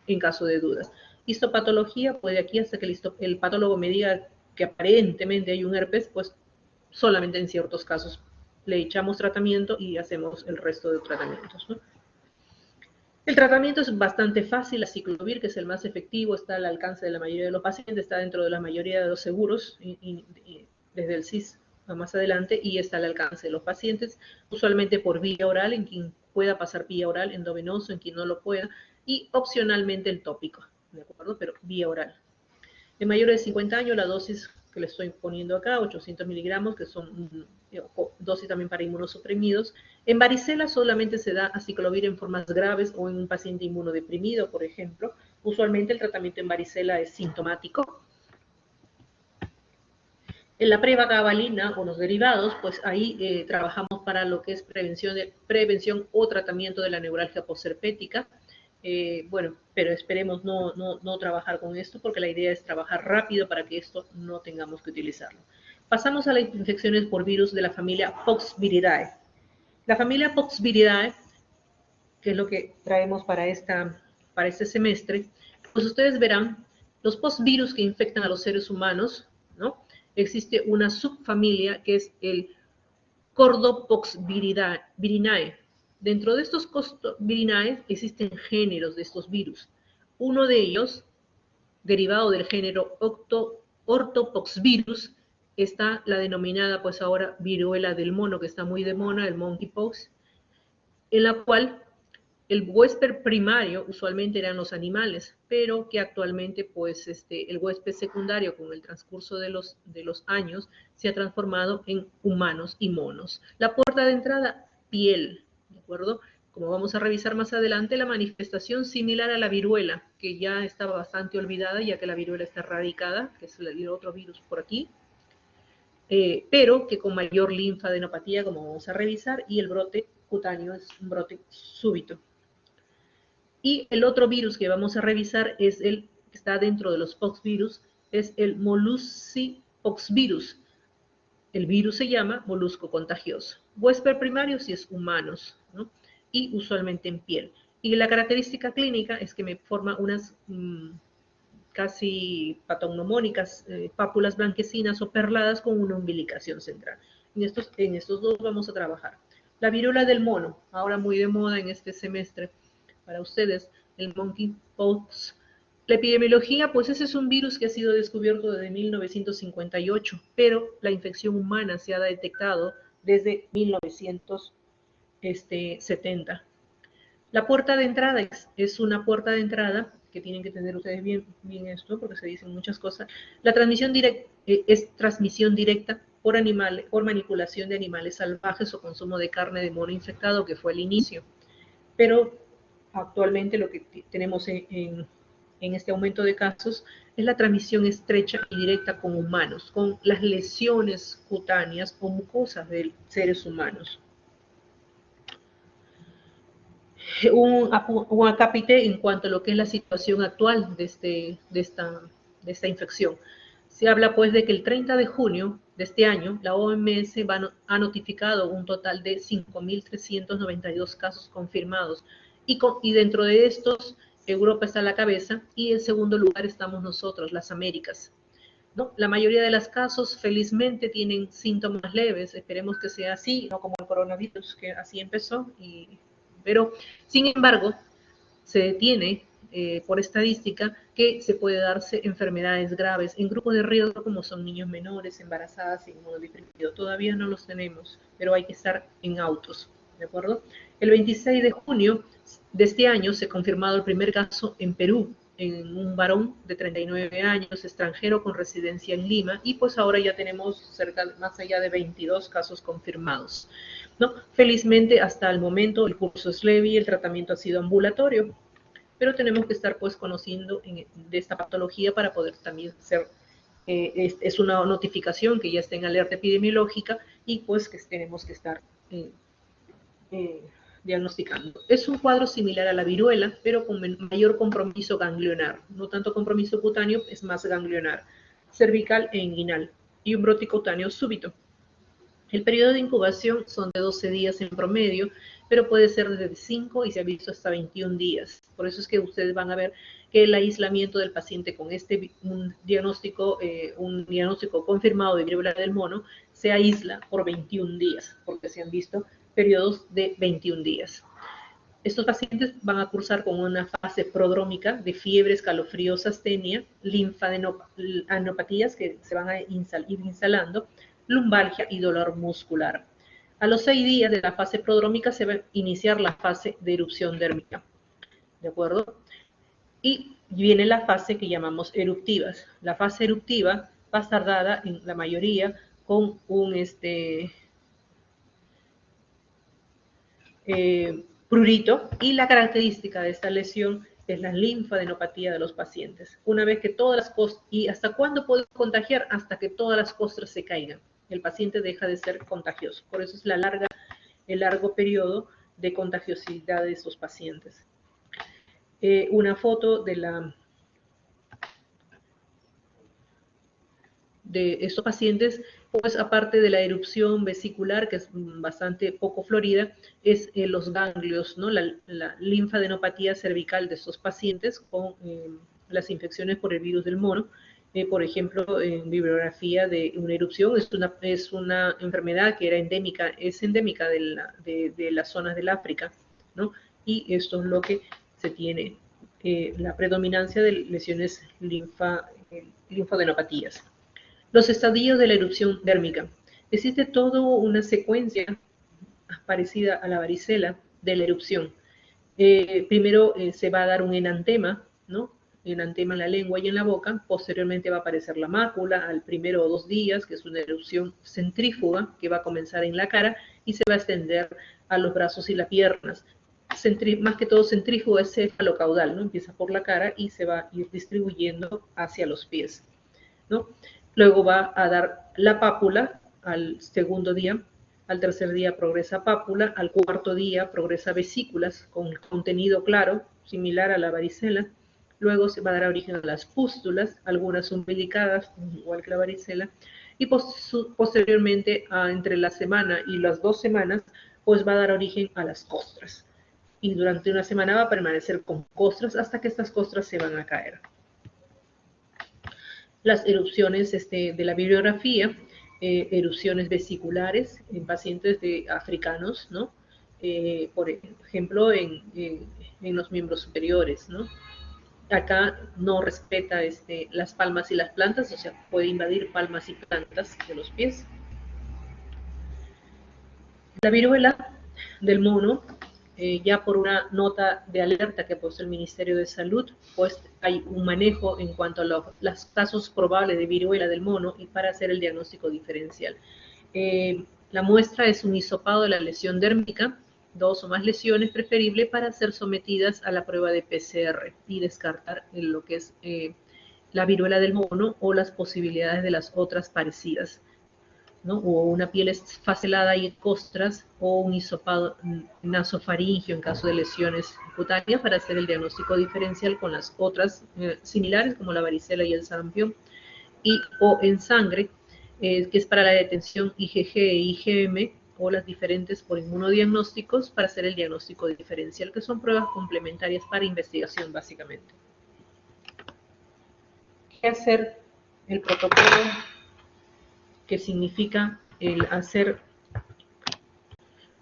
en caso de dudas. Histopatología, pues de aquí hasta que el patólogo me diga que aparentemente hay un herpes, pues solamente en ciertos casos le echamos tratamiento y hacemos el resto de tratamientos, ¿no? El tratamiento es bastante fácil, aciclovir, que es el más efectivo, está al alcance de la mayoría de los pacientes, está dentro de la mayoría de los seguros, y desde el CIS a más adelante, y está al alcance de los pacientes, usualmente por vía oral, en quien pueda pasar vía oral, endovenoso, en quien no lo pueda, y opcionalmente el tópico, ¿de acuerdo? Pero vía oral. En mayores de 50 años, la dosis que le estoy poniendo acá, 800 miligramos, que son dosis también para inmunosuprimidos. En varicela solamente se da aciclovir en formas graves o en un paciente inmunodeprimido, por ejemplo. Usualmente el tratamiento en varicela es sintomático. En la pregabalina o los derivados, pues ahí trabajamos para lo que es prevención o tratamiento de la neuralgia postherpética. Bueno, pero esperemos no trabajar con esto, porque la idea es trabajar rápido para que esto no tengamos que utilizarlo. Pasamos a las infecciones por virus de la familia Poxviridae. La familia Poxviridae, que es lo que traemos para este semestre, pues ustedes verán Los postvirus que infectan a los seres humanos, ¿no? Existe una subfamilia que es el Cordopoxvirinae. Dentro de estos virinae existen géneros de estos virus. Uno de ellos, derivado del género Orthopoxvirus, está la denominada pues ahora viruela del mono, que está muy de moda, el monkeypox, en la cual el huésped primario usualmente eran los animales, pero que actualmente pues el huésped secundario con el transcurso de los años se ha transformado en humanos y monos. La puerta de entrada, piel, ¿de acuerdo? Como vamos a revisar más adelante, la manifestación similar a la viruela, que ya estaba bastante olvidada ya que la viruela está erradicada, que es el otro virus por aquí, pero que con mayor linfadenopatía, como vamos a revisar, y el brote cutáneo es un brote súbito. Y el otro virus que vamos a revisar es el que está dentro de los poxvirus, es el Molluscipoxvirus. El virus se llama molusco contagioso. Huésped primario si es humanos, ¿no? Y usualmente en piel. Y la característica clínica es que me forma unas casi patognomónicas, pápulas blanquecinas o perladas con una umbilicación central. En estos dos vamos a trabajar. La viruela del mono, ahora muy de moda en este semestre para ustedes, el monkeypox. La epidemiología, pues ese es un virus que ha sido descubierto desde 1958, pero la infección humana se ha detectado desde 1970. La puerta de entrada es una puerta de entrada que tienen que tener ustedes bien esto, porque se dicen muchas cosas. La transmisión directa es transmisión directa por animales, por manipulación de animales salvajes o consumo de carne de mono infectado, que fue el inicio. Pero actualmente lo que tenemos en este aumento de casos es la transmisión estrecha y directa con humanos, con las lesiones cutáneas o mucosas de seres humanos. Un acápite en cuanto a lo que es la situación actual de esta infección. Se habla pues de que el 30 de junio de este año la OMS ha notificado un total de 5.392 casos confirmados y dentro de estos Europa está a la cabeza y en segundo lugar estamos nosotros, las Américas, ¿no? La mayoría de los casos felizmente tienen síntomas leves, esperemos que sea así, no como el coronavirus que así empezó, pero sin embargo se detiene por estadística que se puede darse enfermedades graves en grupos de riesgo como son niños menores, embarazadas y inmunodeprimidos. Todavía no los tenemos, pero hay que estar en autos, ¿de acuerdo? El 26 de junio de este año se ha confirmado el primer caso en Perú, en un varón de 39 años, extranjero con residencia en Lima, y pues ahora ya tenemos más allá de 22 casos confirmados, ¿no? Felizmente hasta el momento el curso es leve y el tratamiento ha sido ambulatorio, pero tenemos que estar pues conociendo de esta patología para poder también ser, es una notificación que ya está en alerta epidemiológica y pues que tenemos que estar diagnosticando. Es un cuadro similar a la viruela, pero con mayor compromiso ganglionar, no tanto compromiso cutáneo, es más ganglionar, cervical e inguinal, y un brote cutáneo súbito. El periodo de incubación son de 12 días en promedio, pero puede ser desde 5 y se ha visto hasta 21 días. Por eso es que ustedes van a ver que el aislamiento del paciente con un diagnóstico confirmado de viruela del mono se aísla por 21 días, porque se han visto periodos de 21 días. Estos pacientes van a cursar con una fase prodrómica de fiebre, escalofríos, astenia, linfadenopatías que se van a ir instalando, lumbalgia y dolor muscular. A los 6 días de la fase prodrómica se va a iniciar la fase de erupción dérmica, ¿de acuerdo? Y viene la fase que llamamos eruptivas. La fase eruptiva va a estar dada en la mayoría con un prurito, y la característica de esta lesión es la linfadenopatía de los pacientes. Una vez que todas las costras, ¿y hasta cuándo puede contagiar? Hasta que todas las costras se caigan. El paciente deja de ser contagioso. Por eso es el largo periodo de contagiosidad de estos pacientes. Una foto de estos pacientes, pues aparte de la erupción vesicular, que es bastante poco florida, es los ganglios, ¿no? La linfadenopatía cervical de estos pacientes con las infecciones por el virus del mono. Por ejemplo, en bibliografía de una erupción, es una enfermedad que es endémica de las zonas del África, ¿no? Y esto es lo que se tiene, la predominancia de lesiones linfadenopatías. Los estadios de la erupción dérmica. Existe toda una secuencia parecida a la varicela de la erupción. Primero se va a dar un enantema, ¿no? Enantema en la lengua y en la boca. Posteriormente va a aparecer la mácula al 1 o 2 días, que es una erupción centrífuga que va a comenzar en la cara y se va a extender a los brazos y las piernas. Más que todo centrífuga es cefalocaudal, ¿no? Empieza por la cara y se va a ir distribuyendo hacia los pies, ¿no? Luego va a dar la pápula al segundo día, al tercer día progresa pápula, al cuarto día progresa vesículas con contenido claro, similar a la varicela. Luego se va a dar origen a las pústulas, algunas umbilicadas, igual que la varicela, y posteriormente, entre la semana y las 2 semanas, pues va a dar origen a las costras. Y durante una semana va a permanecer con costras hasta que estas costras se van a caer. Las erupciones de la bibliografía, erupciones vesiculares en pacientes africanos, ¿no? Por ejemplo, en los miembros superiores, ¿no? Acá no respeta las palmas y las plantas, o sea, puede invadir palmas y plantas de los pies. La viruela del mono, ya por una nota de alerta que puso el Ministerio de Salud, pues hay un manejo en cuanto a los casos probables de viruela del mono y para hacer el diagnóstico diferencial. La muestra es un hisopado de la lesión dérmica, 2 o más lesiones preferible para ser sometidas a la prueba de PCR y descartar lo que es la viruela del mono o las posibilidades de las otras parecidas, ¿no? O una piel esfacelada y costras, o un hisopado nasofaringio en caso de lesiones cutáneas para hacer el diagnóstico diferencial con las otras similares como la varicela y el sarampión, o en sangre, que es para la detención IgG e IgM, o las diferentes por inmunodiagnósticos para hacer el diagnóstico diferencial, que son pruebas complementarias para investigación básicamente. ¿Qué hacer? El protocolo, que significa el hacer,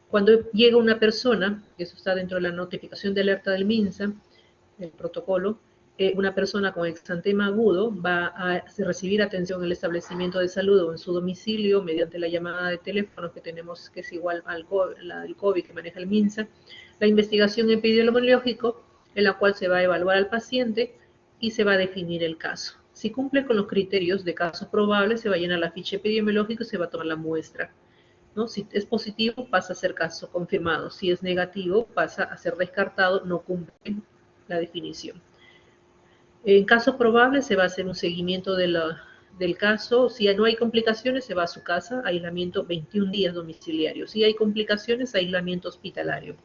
cuando llega una persona, eso está dentro de la notificación de alerta del MINSA, el protocolo, una persona con exantema agudo va a recibir atención en el establecimiento de salud o en su domicilio mediante la llamada de teléfono que tenemos, que es igual a la del COVID que maneja el MINSA, la investigación epidemiológica en la cual se va a evaluar al paciente y se va a definir el caso. Si cumple con los criterios de casos probables, se va a llenar la ficha epidemiológica y se va a tomar la muestra, ¿no? Si es positivo, pasa a ser caso confirmado. Si es negativo, pasa a ser descartado, no cumple la definición. En caso probable, se va a hacer un seguimiento del caso. Si no hay complicaciones, se va a su casa, aislamiento 21 días domiciliario. Si hay complicaciones, aislamiento hospitalario,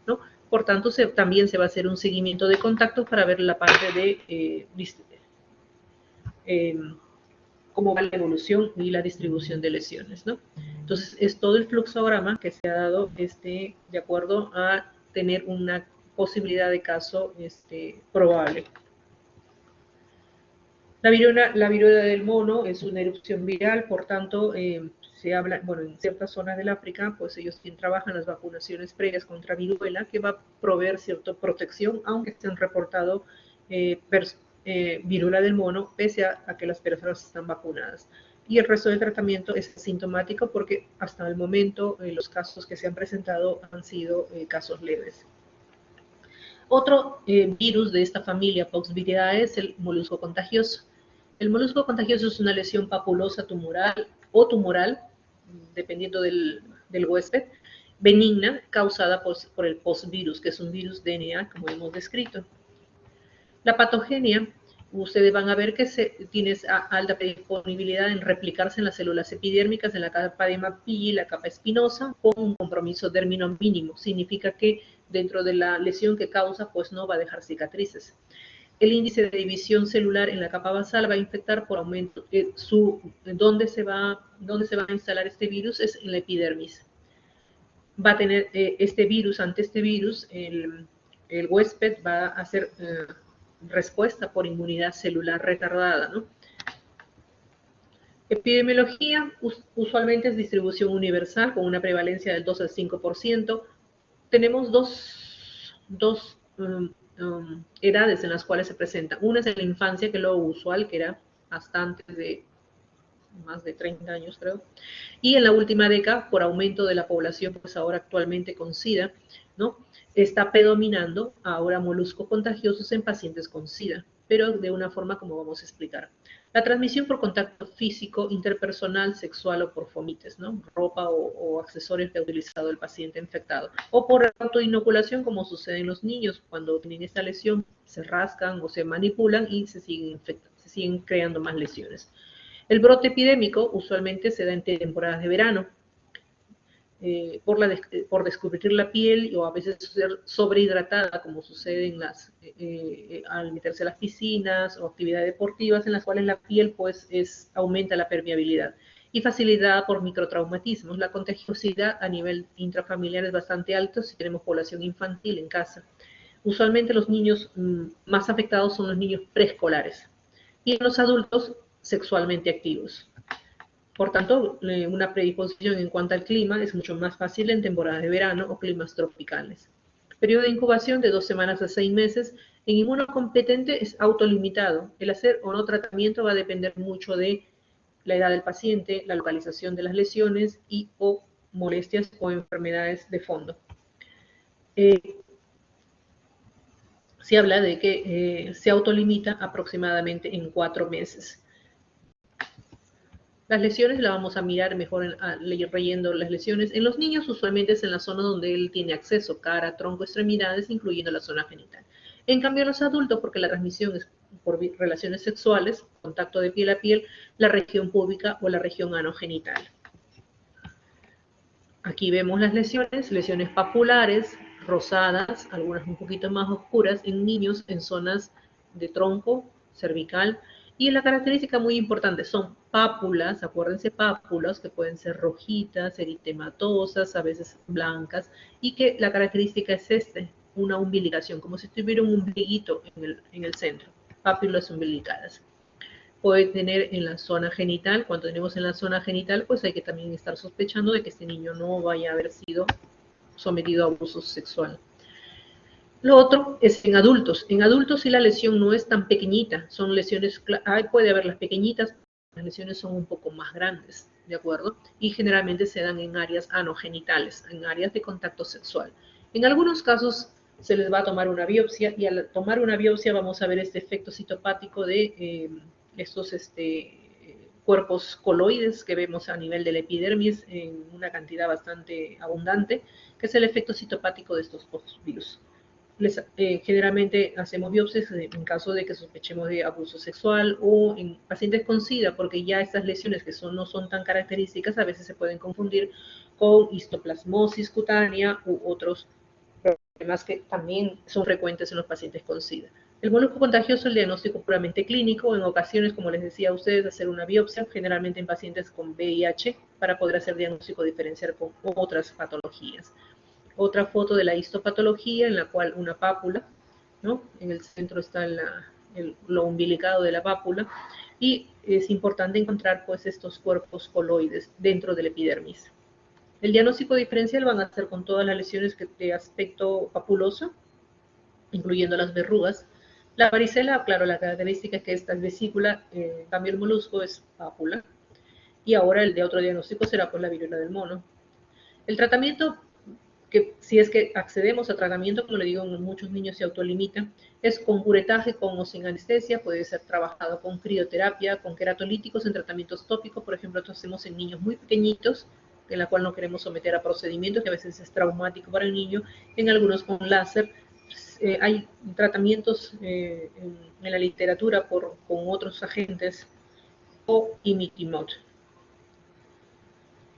¿no? Por tanto, también se va a hacer un seguimiento de contactos para ver la parte de cómo va la evolución y la distribución de lesiones, ¿no? Entonces, es todo el fluxograma que se ha dado de acuerdo a tener una posibilidad de caso probable. La viruela del mono es una erupción viral, por tanto, se habla, bueno, en ciertas zonas del África, pues ellos trabajan las vacunaciones previas contra viruela, que va a proveer cierta protección, aunque se han reportado viruela del mono, pese a que las personas están vacunadas. Y el resto del tratamiento es sintomático porque hasta el momento los casos que se han presentado han sido casos leves. Otro virus de esta familia Poxviridae es el molusco contagioso. El molusco contagioso es una lesión papulosa tumoral o tumoral, dependiendo del huésped, benigna, causada por el postvirus, que es un virus DNA, como hemos descrito. La patogenia, ustedes van a ver que tienes alta predisponibilidad en replicarse en las células epidérmicas, en la capa de Mapille, la capa espinosa, con un compromiso dérmino mínimo. Significa que dentro de la lesión que causa, pues no va a dejar cicatrices. El índice de división celular en la capa basal va a infectar por aumento. ¿Dónde se va a instalar este virus? Es en la epidermis. Va a tener ante este virus, el huésped va a hacer respuesta por inmunidad celular retardada, ¿no? Epidemiología usualmente es distribución universal con una prevalencia del 2 al 5%. Tenemos dos edades en las cuales se presenta. Una es en la infancia, que es lo usual, que era hasta antes de más de 30 años, creo. Y en la última década, por aumento de la población, pues ahora actualmente con SIDA, ¿no? Está predominando ahora moluscos contagiosos en pacientes con SIDA, pero de una forma como vamos a explicar. La transmisión por contacto físico, interpersonal, sexual o por fomites, ¿no? Ropa o accesorios que ha utilizado el paciente infectado. O por autoinoculación, como sucede en los niños, cuando tienen esta lesión, se rascan o se manipulan y se siguen creando más lesiones. El brote epidémico usualmente se da en temporadas de verano, por descubrir la piel o a veces ser sobrehidratada, como sucede al meterse a las piscinas o actividades deportivas en las cuales la piel pues aumenta la permeabilidad y facilitada por microtraumatismos. La contagiosidad a nivel intrafamiliar es bastante alta si tenemos población infantil en casa. Usualmente los niños más afectados son los niños preescolares y los adultos sexualmente activos. Por tanto, una predisposición en cuanto al clima es mucho más fácil en temporadas de verano o climas tropicales. Periodo de incubación de 2 semanas a 6 meses. En inmunocompetente es autolimitado. El hacer o no tratamiento va a depender mucho de la edad del paciente, la localización de las lesiones y o molestias o enfermedades de fondo. Se habla de que se autolimita aproximadamente en 4 meses. Las lesiones las vamos a mirar mejor leyendo las lesiones. En los niños usualmente es en la zona donde él tiene acceso, cara, tronco, extremidades, incluyendo la zona genital. En cambio, en los adultos, porque la transmisión es por relaciones sexuales, contacto de piel a piel, la región púbica o la región anogenital. Aquí vemos las lesiones papulares, rosadas, algunas un poquito más oscuras, en niños en zonas de tronco, cervical, y la característica muy importante son pápulas, acuérdense, pápulas que pueden ser rojitas, eritematosas, a veces blancas, y que la característica es una umbilicación, como si tuviera un ombliguito en el centro, pápulas umbilicales. Puede tener en la zona genital. Cuando tenemos en la zona genital, pues hay que también estar sospechando de que este niño no vaya a haber sido sometido a abuso sexual. Lo otro es en adultos. En adultos, si la lesión no es tan pequeñita, son lesiones, puede haber las pequeñitas, las lesiones son un poco más grandes, ¿de acuerdo? Y generalmente se dan en áreas anogenitales, en áreas de contacto sexual. En algunos casos se les va a tomar una biopsia y al tomar una biopsia vamos a ver este efecto citopático de estos cuerpos coloides que vemos a nivel de la epidermis en una cantidad bastante abundante, que es el efecto citopático de estos virus. Generalmente hacemos biopsias en caso de que sospechemos de abuso sexual o en pacientes con SIDA, porque ya estas lesiones que no son tan características a veces se pueden confundir con histoplasmosis cutánea u otros problemas que también son frecuentes en los pacientes con SIDA. El molusco contagioso, el diagnóstico puramente clínico, en ocasiones, como les decía a ustedes, hacer una biopsia, generalmente en pacientes con VIH, para poder hacer diagnóstico diferencial con otras patologías. Otra foto de la histopatología en la cual una pápula, ¿no? En el centro está lo umbilicado de la pápula y es importante encontrar pues estos cuerpos coloides dentro del epidermis. El diagnóstico diferencial van a ser con todas las lesiones de aspecto papuloso, incluyendo las verrugas. La varicela, claro, la característica es que esta es vesícula, en cambio el molusco es pápula. Y ahora el de otro diagnóstico será por la viruela del mono. El tratamiento, que si es que accedemos a tratamiento, como le digo, muchos niños se autolimitan, es con curetaje, con o sin anestesia, puede ser trabajado con crioterapia, con queratolíticos en tratamientos tópicos, por ejemplo, esto hacemos en niños muy pequeñitos, en la cual no queremos someter a procedimientos que a veces es traumático para el niño, en algunos con láser. Hay tratamientos en la literatura con otros agentes o imitimod.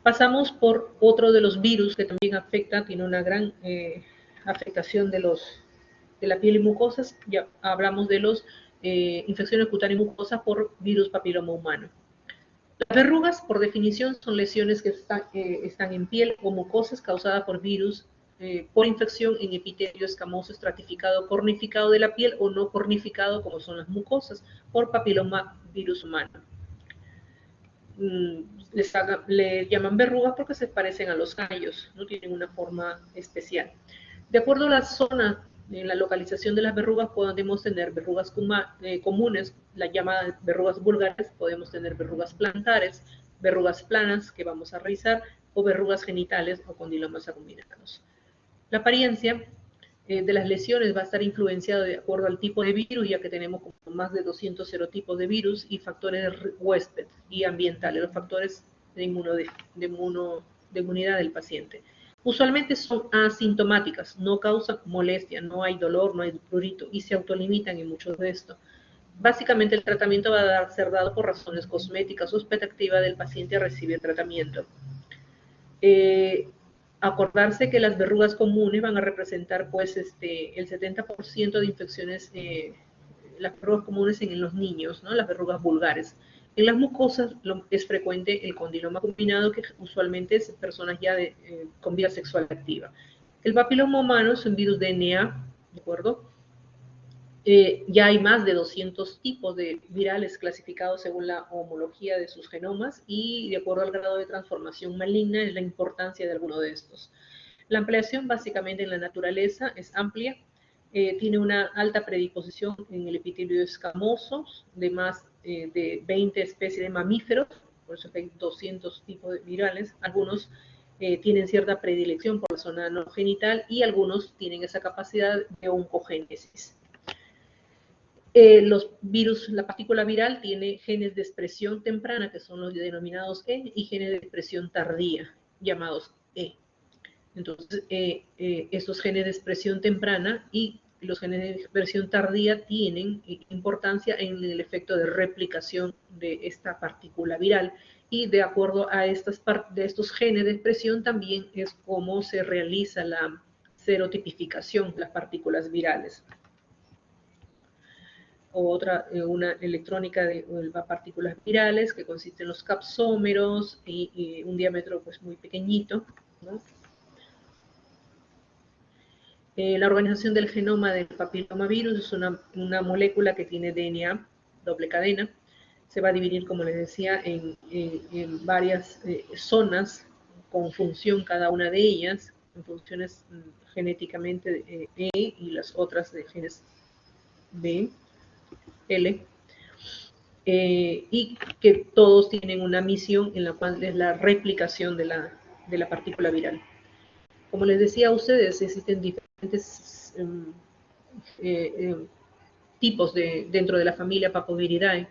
Pasamos por otro de los virus que también afecta, tiene una gran afectación de la piel y mucosas. Ya hablamos de las infecciones cutáneas y mucosas por virus papiloma humano. Las verrugas, por definición, son lesiones que están en piel o mucosas causadas por virus por infección en epitelio escamoso estratificado cornificado de la piel o no cornificado, como son las mucosas, por papilomavirus humano. Le llaman verrugas porque se parecen a los callos, no tienen una forma especial. De acuerdo a la zona, en la localización de las verrugas podemos tener verrugas comunes, las llamadas verrugas vulgares, podemos tener verrugas plantares, verrugas planas que vamos a revisar, o verrugas genitales o condilomas acuminados. La apariencia de las lesiones va a estar influenciado de acuerdo al tipo de virus, ya que tenemos más de 200 serotipos de virus y factores de huésped y ambientales, los factores de inmunidad del paciente. Usualmente son asintomáticas, no causan molestia, no hay dolor, no hay prurito y se autolimitan en muchos de estos. Básicamente el tratamiento va a ser dado por razones cosméticas o expectativa del paciente a recibir tratamiento. Acordarse que las verrugas comunes van a representar pues el 70% de infecciones, las verrugas comunes en los niños, ¿no? Las verrugas vulgares. En las mucosas es frecuente el condiloma combinado, que usualmente es personas ya con vida sexual activa. El papiloma humano es un virus DNA, ¿de acuerdo? Ya hay más de 200 tipos de virales clasificados según la homología de sus genomas y de acuerdo al grado de transformación maligna es la importancia de alguno de estos. La ampliación básicamente en la naturaleza es amplia, tiene una alta predisposición en el epitelio escamoso de más de 20 especies de mamíferos, por eso hay 200 tipos de virales, algunos tienen cierta predilección por la zona no genital y algunos tienen esa capacidad de oncogénesis. Los virus, la partícula viral tiene genes de expresión temprana, que son los denominados E, y genes de expresión tardía, llamados E. Entonces, estos genes de expresión temprana y los genes de expresión tardía tienen importancia en el efecto de replicación de esta partícula viral. Y de acuerdo a estos genes de expresión también es cómo se realiza la serotipificación de las partículas virales. Otra, una electrónica de partículas virales que consiste en los capsómeros y un diámetro pues muy pequeñito, ¿no? La organización del genoma del papilomavirus es una molécula que tiene DNA doble cadena. Se va a dividir, como les decía, en varias zonas con función cada una de ellas, en funciones genéticamente de E y las otras de genes B. L, y que todos tienen una misión en la cual es la replicación de la partícula viral. Como les decía a ustedes, existen diferentes tipos dentro de la familia Papoviridae.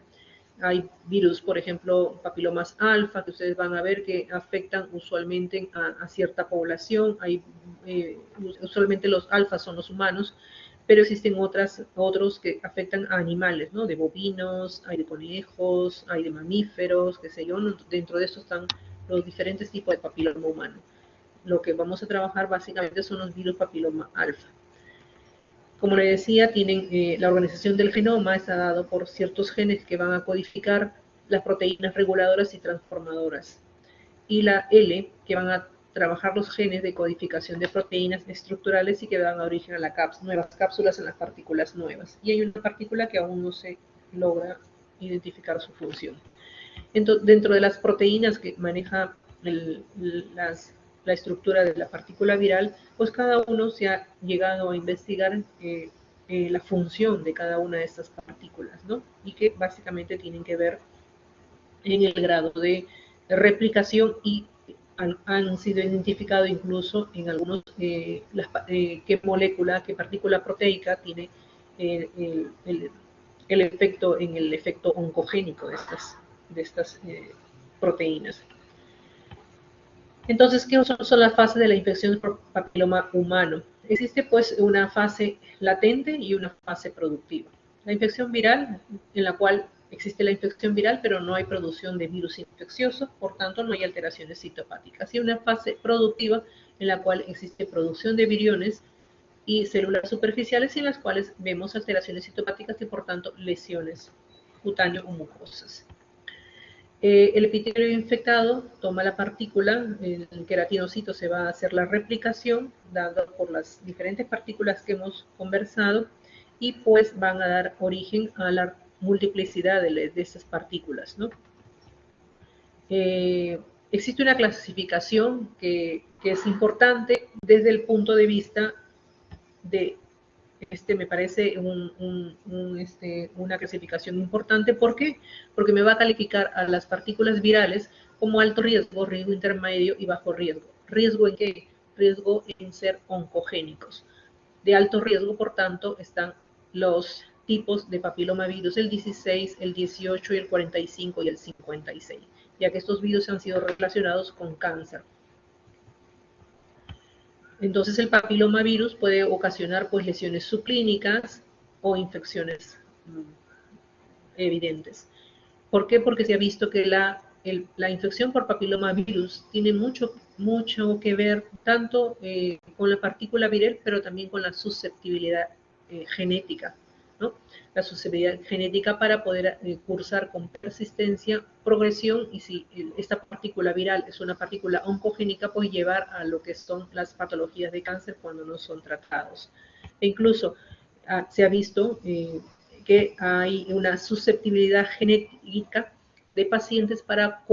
Hay virus, por ejemplo, papilomas alfa, que ustedes van a ver que afectan usualmente a cierta población. Usualmente los alfas son los humanos, pero existen otros que afectan a animales, ¿no? De bovinos, hay de conejos, hay de mamíferos, qué sé yo. Dentro de esto están los diferentes tipos de papiloma humano. Lo que vamos a trabajar básicamente son los virus papiloma alfa. Como le decía, la organización del genoma está dado por ciertos genes que van a codificar las proteínas reguladoras y transformadoras. Y la L, que van a trabajar los genes de codificación de proteínas estructurales y que dan origen a nuevas cápsulas en las partículas nuevas. Y hay una partícula que aún no se logra identificar su función. Entonces, dentro de las proteínas que maneja la estructura de la partícula viral, pues cada uno se ha llegado a investigar la función de cada una de estas partículas, ¿no? Y que básicamente tienen que ver en el grado de replicación y han sido identificados incluso en algunos qué molécula, qué partícula proteica tiene el efecto oncogénico de estas proteínas. Entonces, ¿qué son las fases de la infección por papiloma humano? Existe pues una fase latente y una fase productiva. La infección viral, en la cual existe la infección viral, pero no hay producción de virus infeccioso, por tanto no hay alteraciones citopáticas. Y una fase productiva en la cual existe producción de viriones y células superficiales en las cuales vemos alteraciones citopáticas y por tanto lesiones cutáneas o mucosas. El epitelio infectado toma la partícula, el queratinocito se va a hacer la replicación, dando por las diferentes partículas que hemos conversado, y pues van a dar origen a la multiplicidad de estas partículas, ¿no? Existe una clasificación que es importante desde el punto de vista de me parece una clasificación importante. ¿Por qué? Porque me va a calificar a las partículas virales como alto riesgo, riesgo intermedio y bajo riesgo. ¿Riesgo en qué? Riesgo en ser oncogénicos. De alto riesgo, por tanto, están los tipos de papilomavirus, el 16, el 18, el 45 y el 56, ya que estos virus han sido relacionados con cáncer. Entonces el papilomavirus puede ocasionar pues lesiones subclínicas o infecciones evidentes. ¿Por qué? Porque se ha visto que la infección por papilomavirus tiene mucho que ver tanto con la partícula viral, pero también con la susceptibilidad genética, ¿no? La susceptibilidad genética para poder cursar con persistencia, progresión, y si esta partícula viral es una partícula oncogénica, pues llevar a lo que son las patologías de cáncer cuando no son tratados. E incluso se ha visto que hay una susceptibilidad genética de pacientes para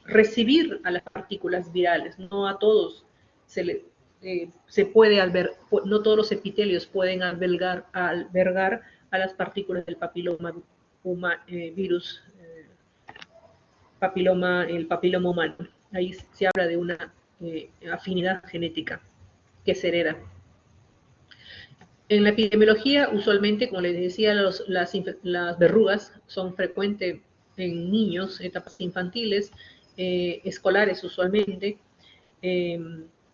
recibir a las partículas virales. No a todos se puede albergar, no todos los epitelios pueden albergar a las partículas del papiloma virus, el papiloma humano. Ahí se habla de una afinidad genética que se hereda. En la epidemiología, usualmente, como les decía, las verrugas son frecuentes en niños, etapas infantiles, escolares usualmente.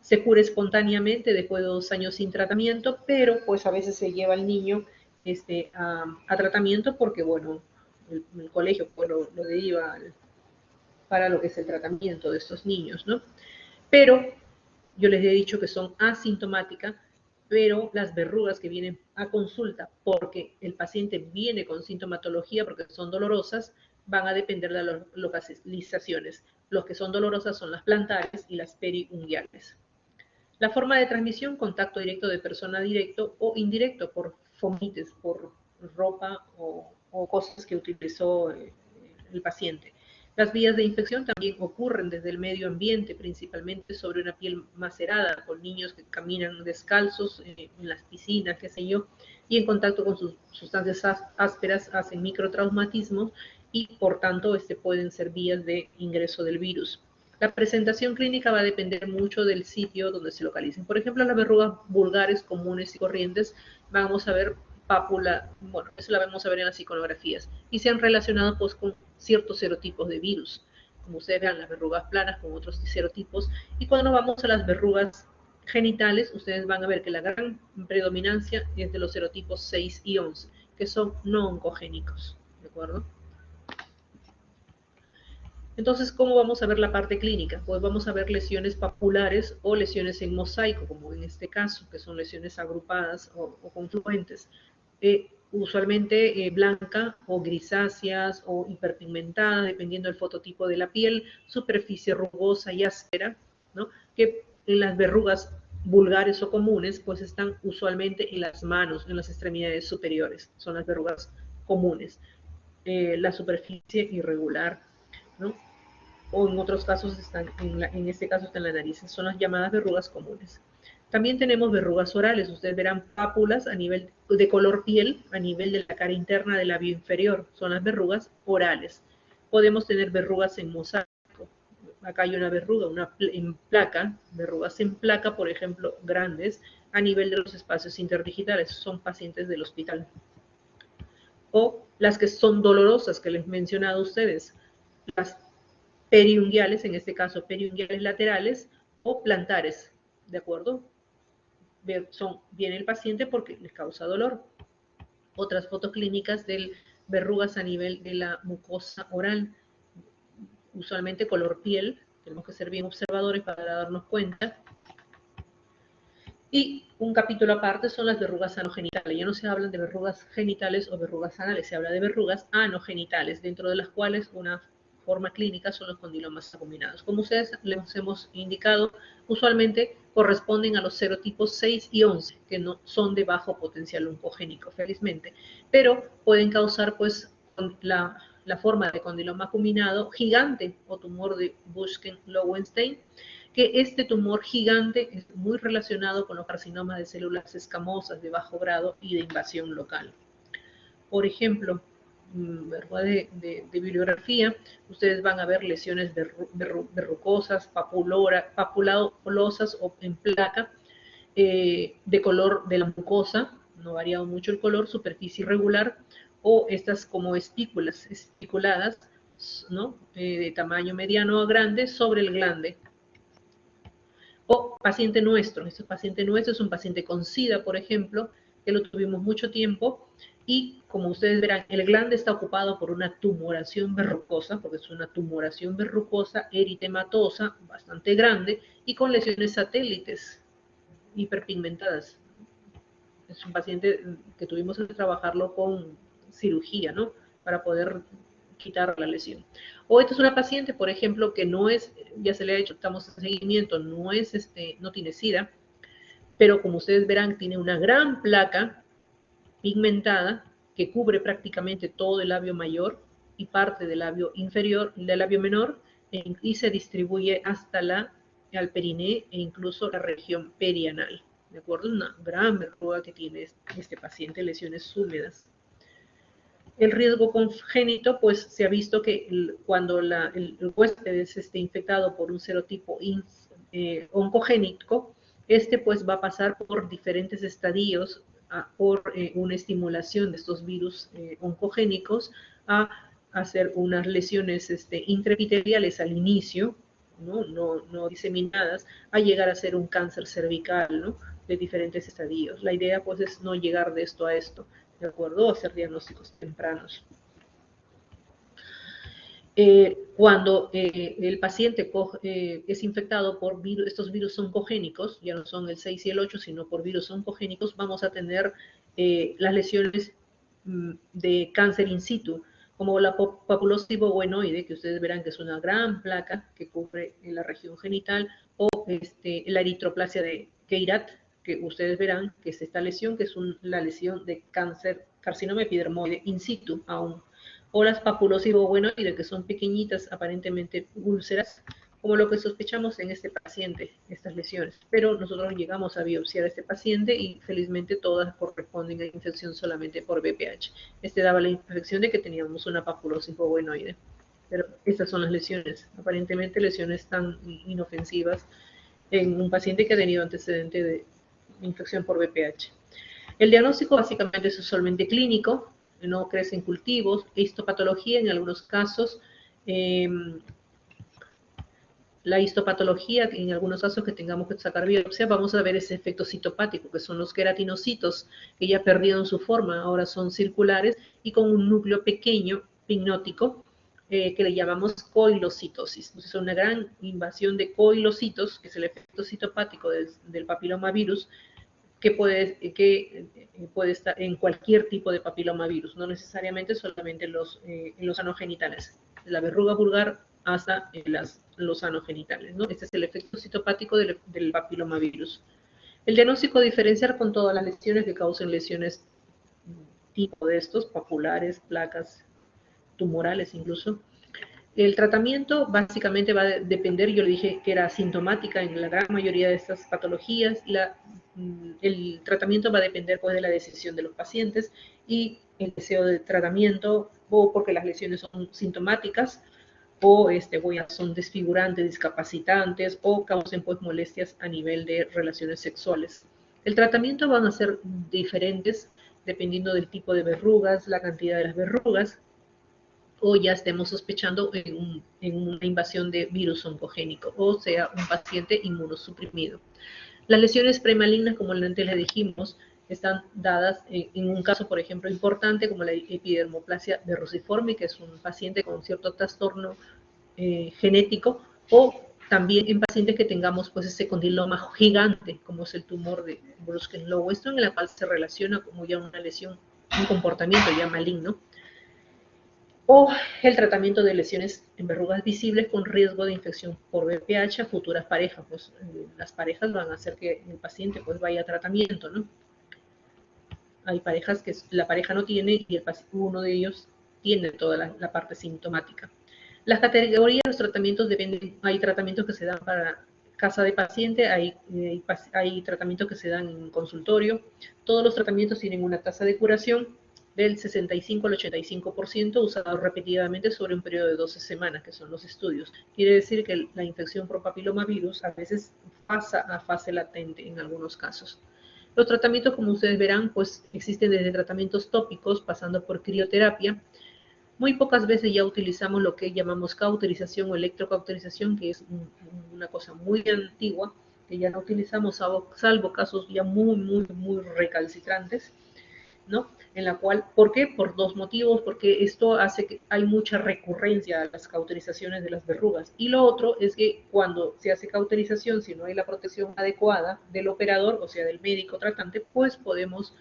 Se cura espontáneamente después de 2 años sin tratamiento, pero pues a veces se lleva al niño a tratamiento porque, bueno, el colegio pues, lo deriva para lo que es el tratamiento de estos niños, ¿no? Pero yo les he dicho que son asintomáticas, pero las verrugas que vienen a consulta porque el paciente viene con sintomatología porque son dolorosas, van a depender de las localizaciones. Los que son dolorosas son las plantares y las periunguiales. La forma de transmisión, contacto directo de persona directo o indirecto por fomites, por ropa o cosas que utilizó el paciente. Las vías de infección también ocurren desde el medio ambiente, principalmente sobre una piel macerada, con niños que caminan descalzos en las piscinas, qué sé yo, y en contacto con sus sustancias ásperas hacen microtraumatismos y por tanto pueden ser vías de ingreso del virus. La presentación clínica va a depender mucho del sitio donde se localicen. Por ejemplo, las verrugas vulgares, comunes y corrientes, vamos a ver pápula, bueno, eso la vamos a ver en las iconografías, y se han relacionado pues con ciertos serotipos de virus, como ustedes vean las verrugas planas con otros serotipos, y cuando nos vamos a las verrugas genitales, ustedes van a ver que la gran predominancia es de los serotipos 6 y 11, que son no oncogénicos, ¿de acuerdo? Entonces, ¿cómo vamos a ver la parte clínica? Pues vamos a ver lesiones papulares o lesiones en mosaico, como en este caso, que son lesiones agrupadas o confluentes. Usualmente blanca o grisáceas o hiperpigmentadas, dependiendo del fototipo de la piel, superficie rugosa y áspera, ¿no? Que en las verrugas vulgares o comunes, pues están usualmente en las manos, en las extremidades superiores, son las verrugas comunes. La superficie irregular, ¿no? O en otros casos están, en este caso está en la nariz, son las llamadas verrugas comunes. También tenemos verrugas orales, ustedes verán pápulas a nivel de color piel, a nivel de la cara interna del labio inferior, son las verrugas orales. Podemos tener verrugas en mosaico, acá hay una verruga, en placa, verrugas en placa, por ejemplo, grandes, a nivel de los espacios interdigitales, son pacientes del hospital. O las que son dolorosas, que les he mencionado a ustedes, las periunguiales, en este caso periunguiales laterales o plantares, ¿de acuerdo? Viene el paciente porque les causa dolor. Otras fotos clínicas de verrugas a nivel de la mucosa oral, usualmente color piel, tenemos que ser bien observadores para darnos cuenta. Y un capítulo aparte son las verrugas anogenitales. Ya no se hablan de verrugas genitales o verrugas anales, se habla de verrugas anogenitales, dentro de las cuales una forma clínica son los condilomas acuminados. Como ustedes les hemos indicado, usualmente corresponden a los serotipos 6 y 11, que no son de bajo potencial oncogénico, felizmente, pero pueden causar pues la forma de condiloma acuminado gigante o tumor de Buschke-Lowenstein, que este tumor gigante es muy relacionado con los carcinomas de células escamosas de bajo grado y de invasión local. Por ejemplo, de bibliografía, ustedes van a ver lesiones verrucosas, papulosas o en placa, de color de la mucosa, no ha variado mucho el color, superficie irregular, o estas como espículas, espiculadas, ¿no? De tamaño mediano a grande sobre el glande. O paciente nuestro, este paciente nuestro es un paciente con SIDA, por ejemplo, que lo tuvimos mucho tiempo y como ustedes verán, el glande está ocupado por una tumoración verrucosa, porque es una tumoración verrucosa eritematosa bastante grande y con lesiones satélites hiperpigmentadas. Es un paciente que tuvimos que trabajarlo con cirugía, ¿no? Para poder quitar la lesión. O esta es una paciente, por ejemplo, que no es, ya se le ha hecho, estamos en seguimiento, no tiene SIDA, pero como ustedes verán, tiene una gran placa pigmentada que cubre prácticamente todo el labio mayor y parte del labio inferior, del labio menor, y se distribuye hasta al periné e incluso la región perianal. ¿De acuerdo? Una gran verruga que tiene este paciente, lesiones húmedas. El riesgo congénito, pues se ha visto que cuando el huésped es infectado por un serotipo oncogénico, pues va a pasar por diferentes estadios, por una estimulación de estos virus oncogénicos a hacer unas lesiones intraepiteliales al inicio, no diseminadas, a llegar a ser un cáncer cervical, ¿no? De diferentes estadios. La idea pues es no llegar de esto a esto, ¿de acuerdo? Hacer diagnósticos tempranos. Cuando el paciente es infectado por virus, estos virus oncogénicos, ya no son el 6 y el 8, sino por virus oncogénicos, vamos a tener las lesiones de cáncer in situ, como la papulosis bogoenoide, que ustedes verán que es una gran placa que cubre la región genital, o la eritroplasia de Keirat, que ustedes verán que es esta lesión, que es la lesión de cáncer, carcinoma epidermoide in situ aún, o las papulosis bogoenoide, que son pequeñitas, aparentemente úlceras, como lo que sospechamos en este paciente, estas lesiones. Pero nosotros llegamos a biopsiar a este paciente y felizmente todas corresponden a infección solamente por BPH. Daba la impresión de que teníamos una papulosis bogoenoide. Pero estas son las lesiones, aparentemente lesiones tan inofensivas en un paciente que ha tenido antecedente de infección por BPH. El diagnóstico básicamente es usualmente clínico, no crecen cultivos, histopatología en algunos casos, la histopatología, en algunos casos que tengamos que sacar biopsia, vamos a ver ese efecto citopático, que son los queratinocitos, que ya perdieron su forma, ahora son circulares y con un núcleo pequeño, pignótico, que le llamamos coilocitosis. Entonces, es una gran invasión de coilocitos, que es el efecto citopático del papilomavirus, que puede estar en cualquier tipo de papilomavirus, no necesariamente solamente en los anogenitales, de la verruga vulgar hasta los anogenitales, ¿no? Este es el efecto citopático del papilomavirus. El diagnóstico diferenciar con todas las lesiones que causen lesiones tipo de estos, papulares, placas, tumorales incluso. El tratamiento básicamente va a depender, yo le dije que era asintomática en la gran mayoría de estas patologías, el tratamiento va a depender pues de la decisión de los pacientes y el deseo de tratamiento, o porque las lesiones son sintomáticas, o ya son desfigurantes, discapacitantes, o causen pues molestias a nivel de relaciones sexuales. El tratamiento van a ser diferentes dependiendo del tipo de verrugas, la cantidad de las verrugas, o ya estemos sospechando en una invasión de virus oncogénico, o sea, un paciente inmunosuprimido. Las lesiones premalignas, como antes le dijimos, están dadas en un caso, por ejemplo, importante como la epidermoplasia verruciforme, que es un paciente con cierto trastorno genético, o también en pacientes que tengamos pues ese condiloma gigante, como es el tumor de Brusken-Loweston, en la cual se relaciona como ya una lesión, un comportamiento ya maligno, o el tratamiento de lesiones en verrugas visibles con riesgo de infección por VPH a futuras parejas. Pues las parejas van a hacer que el paciente pues vaya a tratamiento, ¿no? Hay parejas que la pareja no tiene y uno de ellos tiene toda la parte sintomática. Las categorías de los tratamientos dependen, hay tratamientos que se dan para casa de paciente, hay tratamientos que se dan en consultorio. Todos los tratamientos tienen una tasa de curación del 65 al 85% usado repetidamente sobre un periodo de 12 semanas, que son los estudios. Quiere decir que la infección por papilomavirus a veces pasa a fase latente en algunos casos. Los tratamientos, como ustedes verán, pues existen desde tratamientos tópicos, pasando por crioterapia. Muy pocas veces ya utilizamos lo que llamamos cauterización o electrocauterización, que es una cosa muy antigua, que ya no utilizamos, salvo casos ya muy recalcitrantes, ¿no? En la cual, ¿por qué? Por dos motivos, porque esto hace que hay mucha recurrencia a las cauterizaciones de las verrugas. Y lo otro es que cuando se hace cauterización, si no hay la protección adecuada del operador, o sea, del médico tratante, pues podemos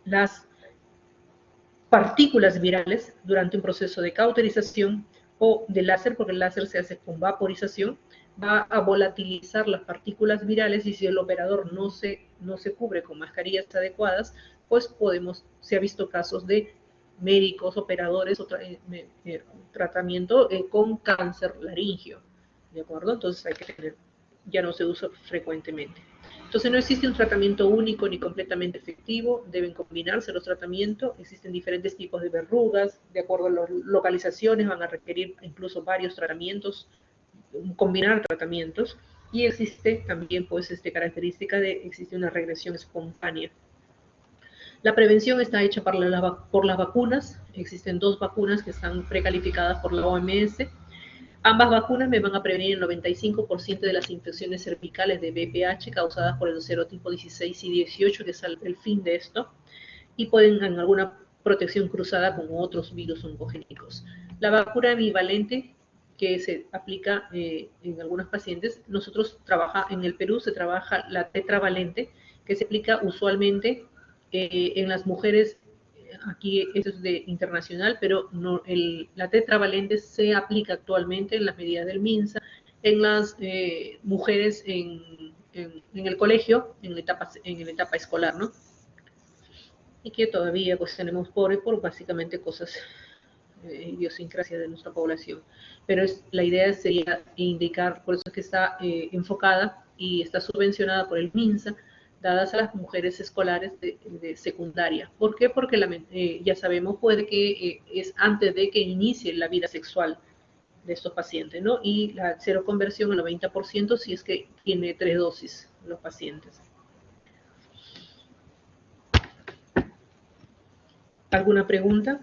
las partículas virales durante un proceso de cauterización o de láser, porque el láser se hace con vaporización, va a volatilizar las partículas virales y si el operador no se cubre con mascarillas adecuadas, pues se ha visto casos de médicos, operadores o tratamiento con cáncer laringio, ¿de acuerdo? Entonces hay que tener, ya no se usa frecuentemente. Entonces no existe un tratamiento único ni completamente efectivo, deben combinarse los tratamientos, existen diferentes tipos de verrugas, de acuerdo a las localizaciones van a requerir incluso varios tratamientos, combinar tratamientos, y existe también pues característica de, existe una regresión espontánea. La prevención está hecha por las vacunas, existen 2 vacunas que están precalificadas por la OMS. Ambas vacunas me van a prevenir el 95% de las infecciones cervicales de VPH causadas por el serotipo 16 y 18, que es el fin de esto, y pueden en alguna protección cruzada con otros virus oncogénicos. La vacuna bivalente que se aplica en algunos pacientes, en el Perú se trabaja la tetravalente, que se aplica usualmente en las mujeres. Aquí esto es de internacional, pero no, la tetravalente se aplica actualmente en las medidas del MINSA, en las mujeres en el colegio, en la etapa escolar, ¿no? Y que todavía pues tenemos por básicamente cosas, idiosincrasia de nuestra población. Pero la idea sería indicar, por eso es que está enfocada y está subvencionada por el MINSA, dadas a las mujeres escolares de secundaria. ¿Por qué? Porque ya sabemos puede que es antes de que inicie la vida sexual de estos pacientes, ¿no? Y la cero conversión al 90% si es que tiene 3 dosis los pacientes. ¿Alguna pregunta?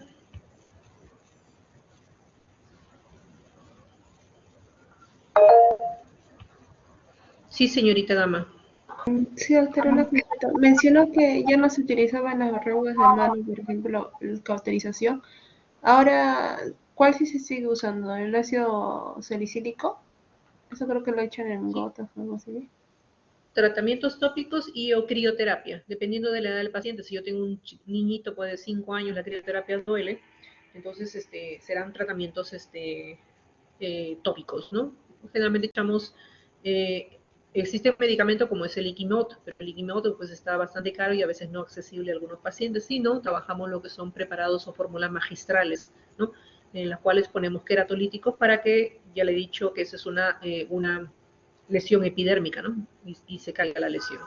Sí, señorita Gama. Sí, doctora, una consulta. Mencionó que ya no se utilizaban las verrugas de mano, por ejemplo, la cauterización. Ahora, ¿cuál sí se sigue usando? ¿El ácido salicílico? Eso creo que lo echan en Sí. gotas o algo así. Tratamientos tópicos y o crioterapia, dependiendo de la edad del paciente. Si yo tengo un niñito pues, de 5 años, la crioterapia duele, entonces serán tratamientos tópicos, ¿no? Generalmente echamos, existe un medicamento como es el Iquimod, pero el Iquimod pues está bastante caro y a veces no accesible a algunos pacientes, sino trabajamos lo que son preparados o fórmulas magistrales, ¿no? En las cuales ponemos queratolíticos para que, ya le he dicho que esa es una lesión epidérmica, ¿no? Y se caiga la lesión.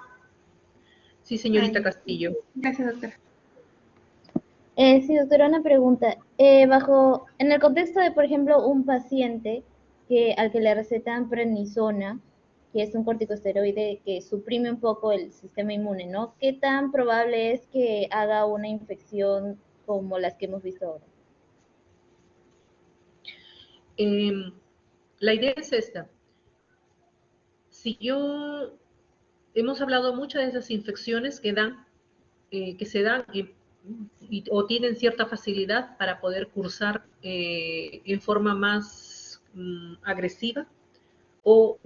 Sí, señorita Ay, Castillo. gracias, doctora. Sí, doctora, una pregunta. En el contexto de, por ejemplo, un paciente al que le recetan prednisona, que es un corticosteroide que suprime un poco el sistema inmune, ¿no? ¿Qué tan probable es que haga una infección como las que hemos visto ahora? La idea es esta. Si hemos hablado mucho de esas infecciones que se dan o tienen cierta facilidad para poder cursar en forma más agresiva o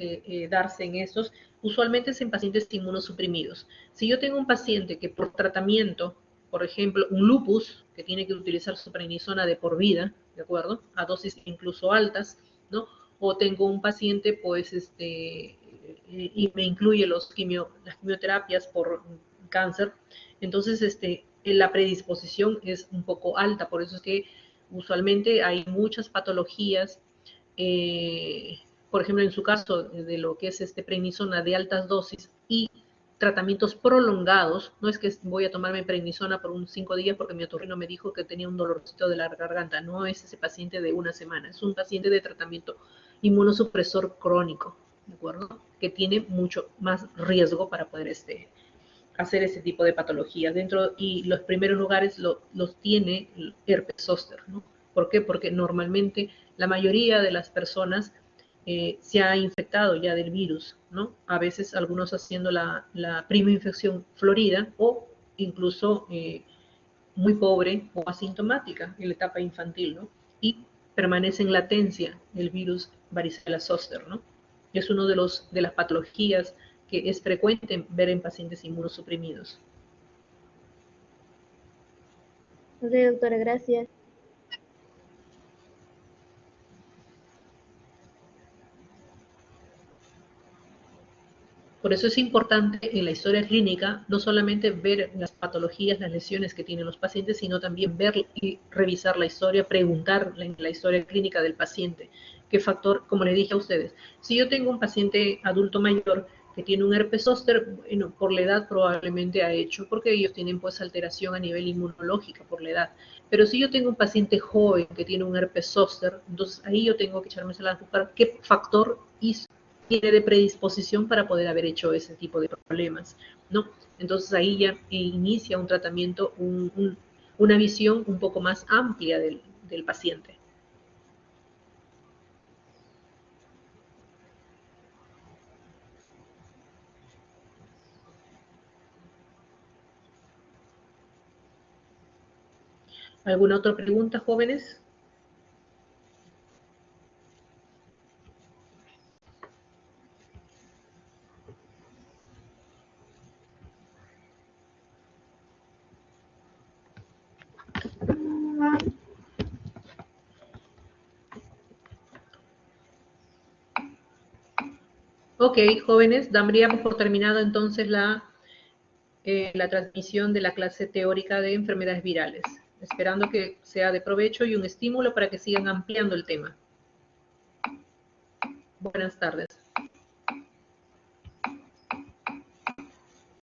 darse en estos, usualmente es en pacientes inmunosuprimidos. Si yo tengo un paciente que por tratamiento, por ejemplo, un lupus, que tiene que utilizar su prednisona de por vida, ¿de acuerdo? A dosis incluso altas, ¿no? O tengo un paciente, pues, y me incluye las quimioterapias por cáncer, entonces, la predisposición es un poco alta, por eso es que usualmente hay muchas patologías, por ejemplo, en su caso, de lo que es prednisona de altas dosis y tratamientos prolongados, no es que voy a tomarme prednisona por unos 5 días porque mi otorrino me dijo que tenía un dolorcito de la garganta, no es ese paciente de una semana, es un paciente de tratamiento inmunosupresor crónico, ¿de acuerdo? Que tiene mucho más riesgo para poder hacer ese tipo de patologías dentro, y los primeros lugares los tiene el herpes zóster, ¿no? ¿Por qué? Porque normalmente la mayoría de las personas se ha infectado ya del virus, ¿no? A veces algunos haciendo la prima infección florida o incluso muy pobre o asintomática en la etapa infantil, ¿no? Y permanece en latencia el virus varicela zóster, ¿no? Es uno de las patologías que es frecuente ver en pacientes inmunosuprimidos. Ok, doctora, gracias. Por eso es importante en la historia clínica no solamente ver las patologías, las lesiones que tienen los pacientes, sino también ver y revisar la historia, preguntar en la historia clínica del paciente qué factor, como le dije a ustedes, si yo tengo un paciente adulto mayor que tiene un herpes zóster, bueno, por la edad probablemente ha hecho, porque ellos tienen pues alteración a nivel inmunológica por la edad. Pero si yo tengo un paciente joven que tiene un herpes zóster, entonces ahí yo tengo que echarme a buscar qué factor hizo tiene de predisposición para poder haber hecho ese tipo de problemas, ¿no? Entonces ahí ya inicia un tratamiento, una visión un poco más amplia del paciente. ¿Alguna otra pregunta, jóvenes? Ok, jóvenes, daríamos por terminado entonces la transmisión de la clase teórica de enfermedades virales, esperando que sea de provecho y un estímulo para que sigan ampliando el tema. Buenas tardes.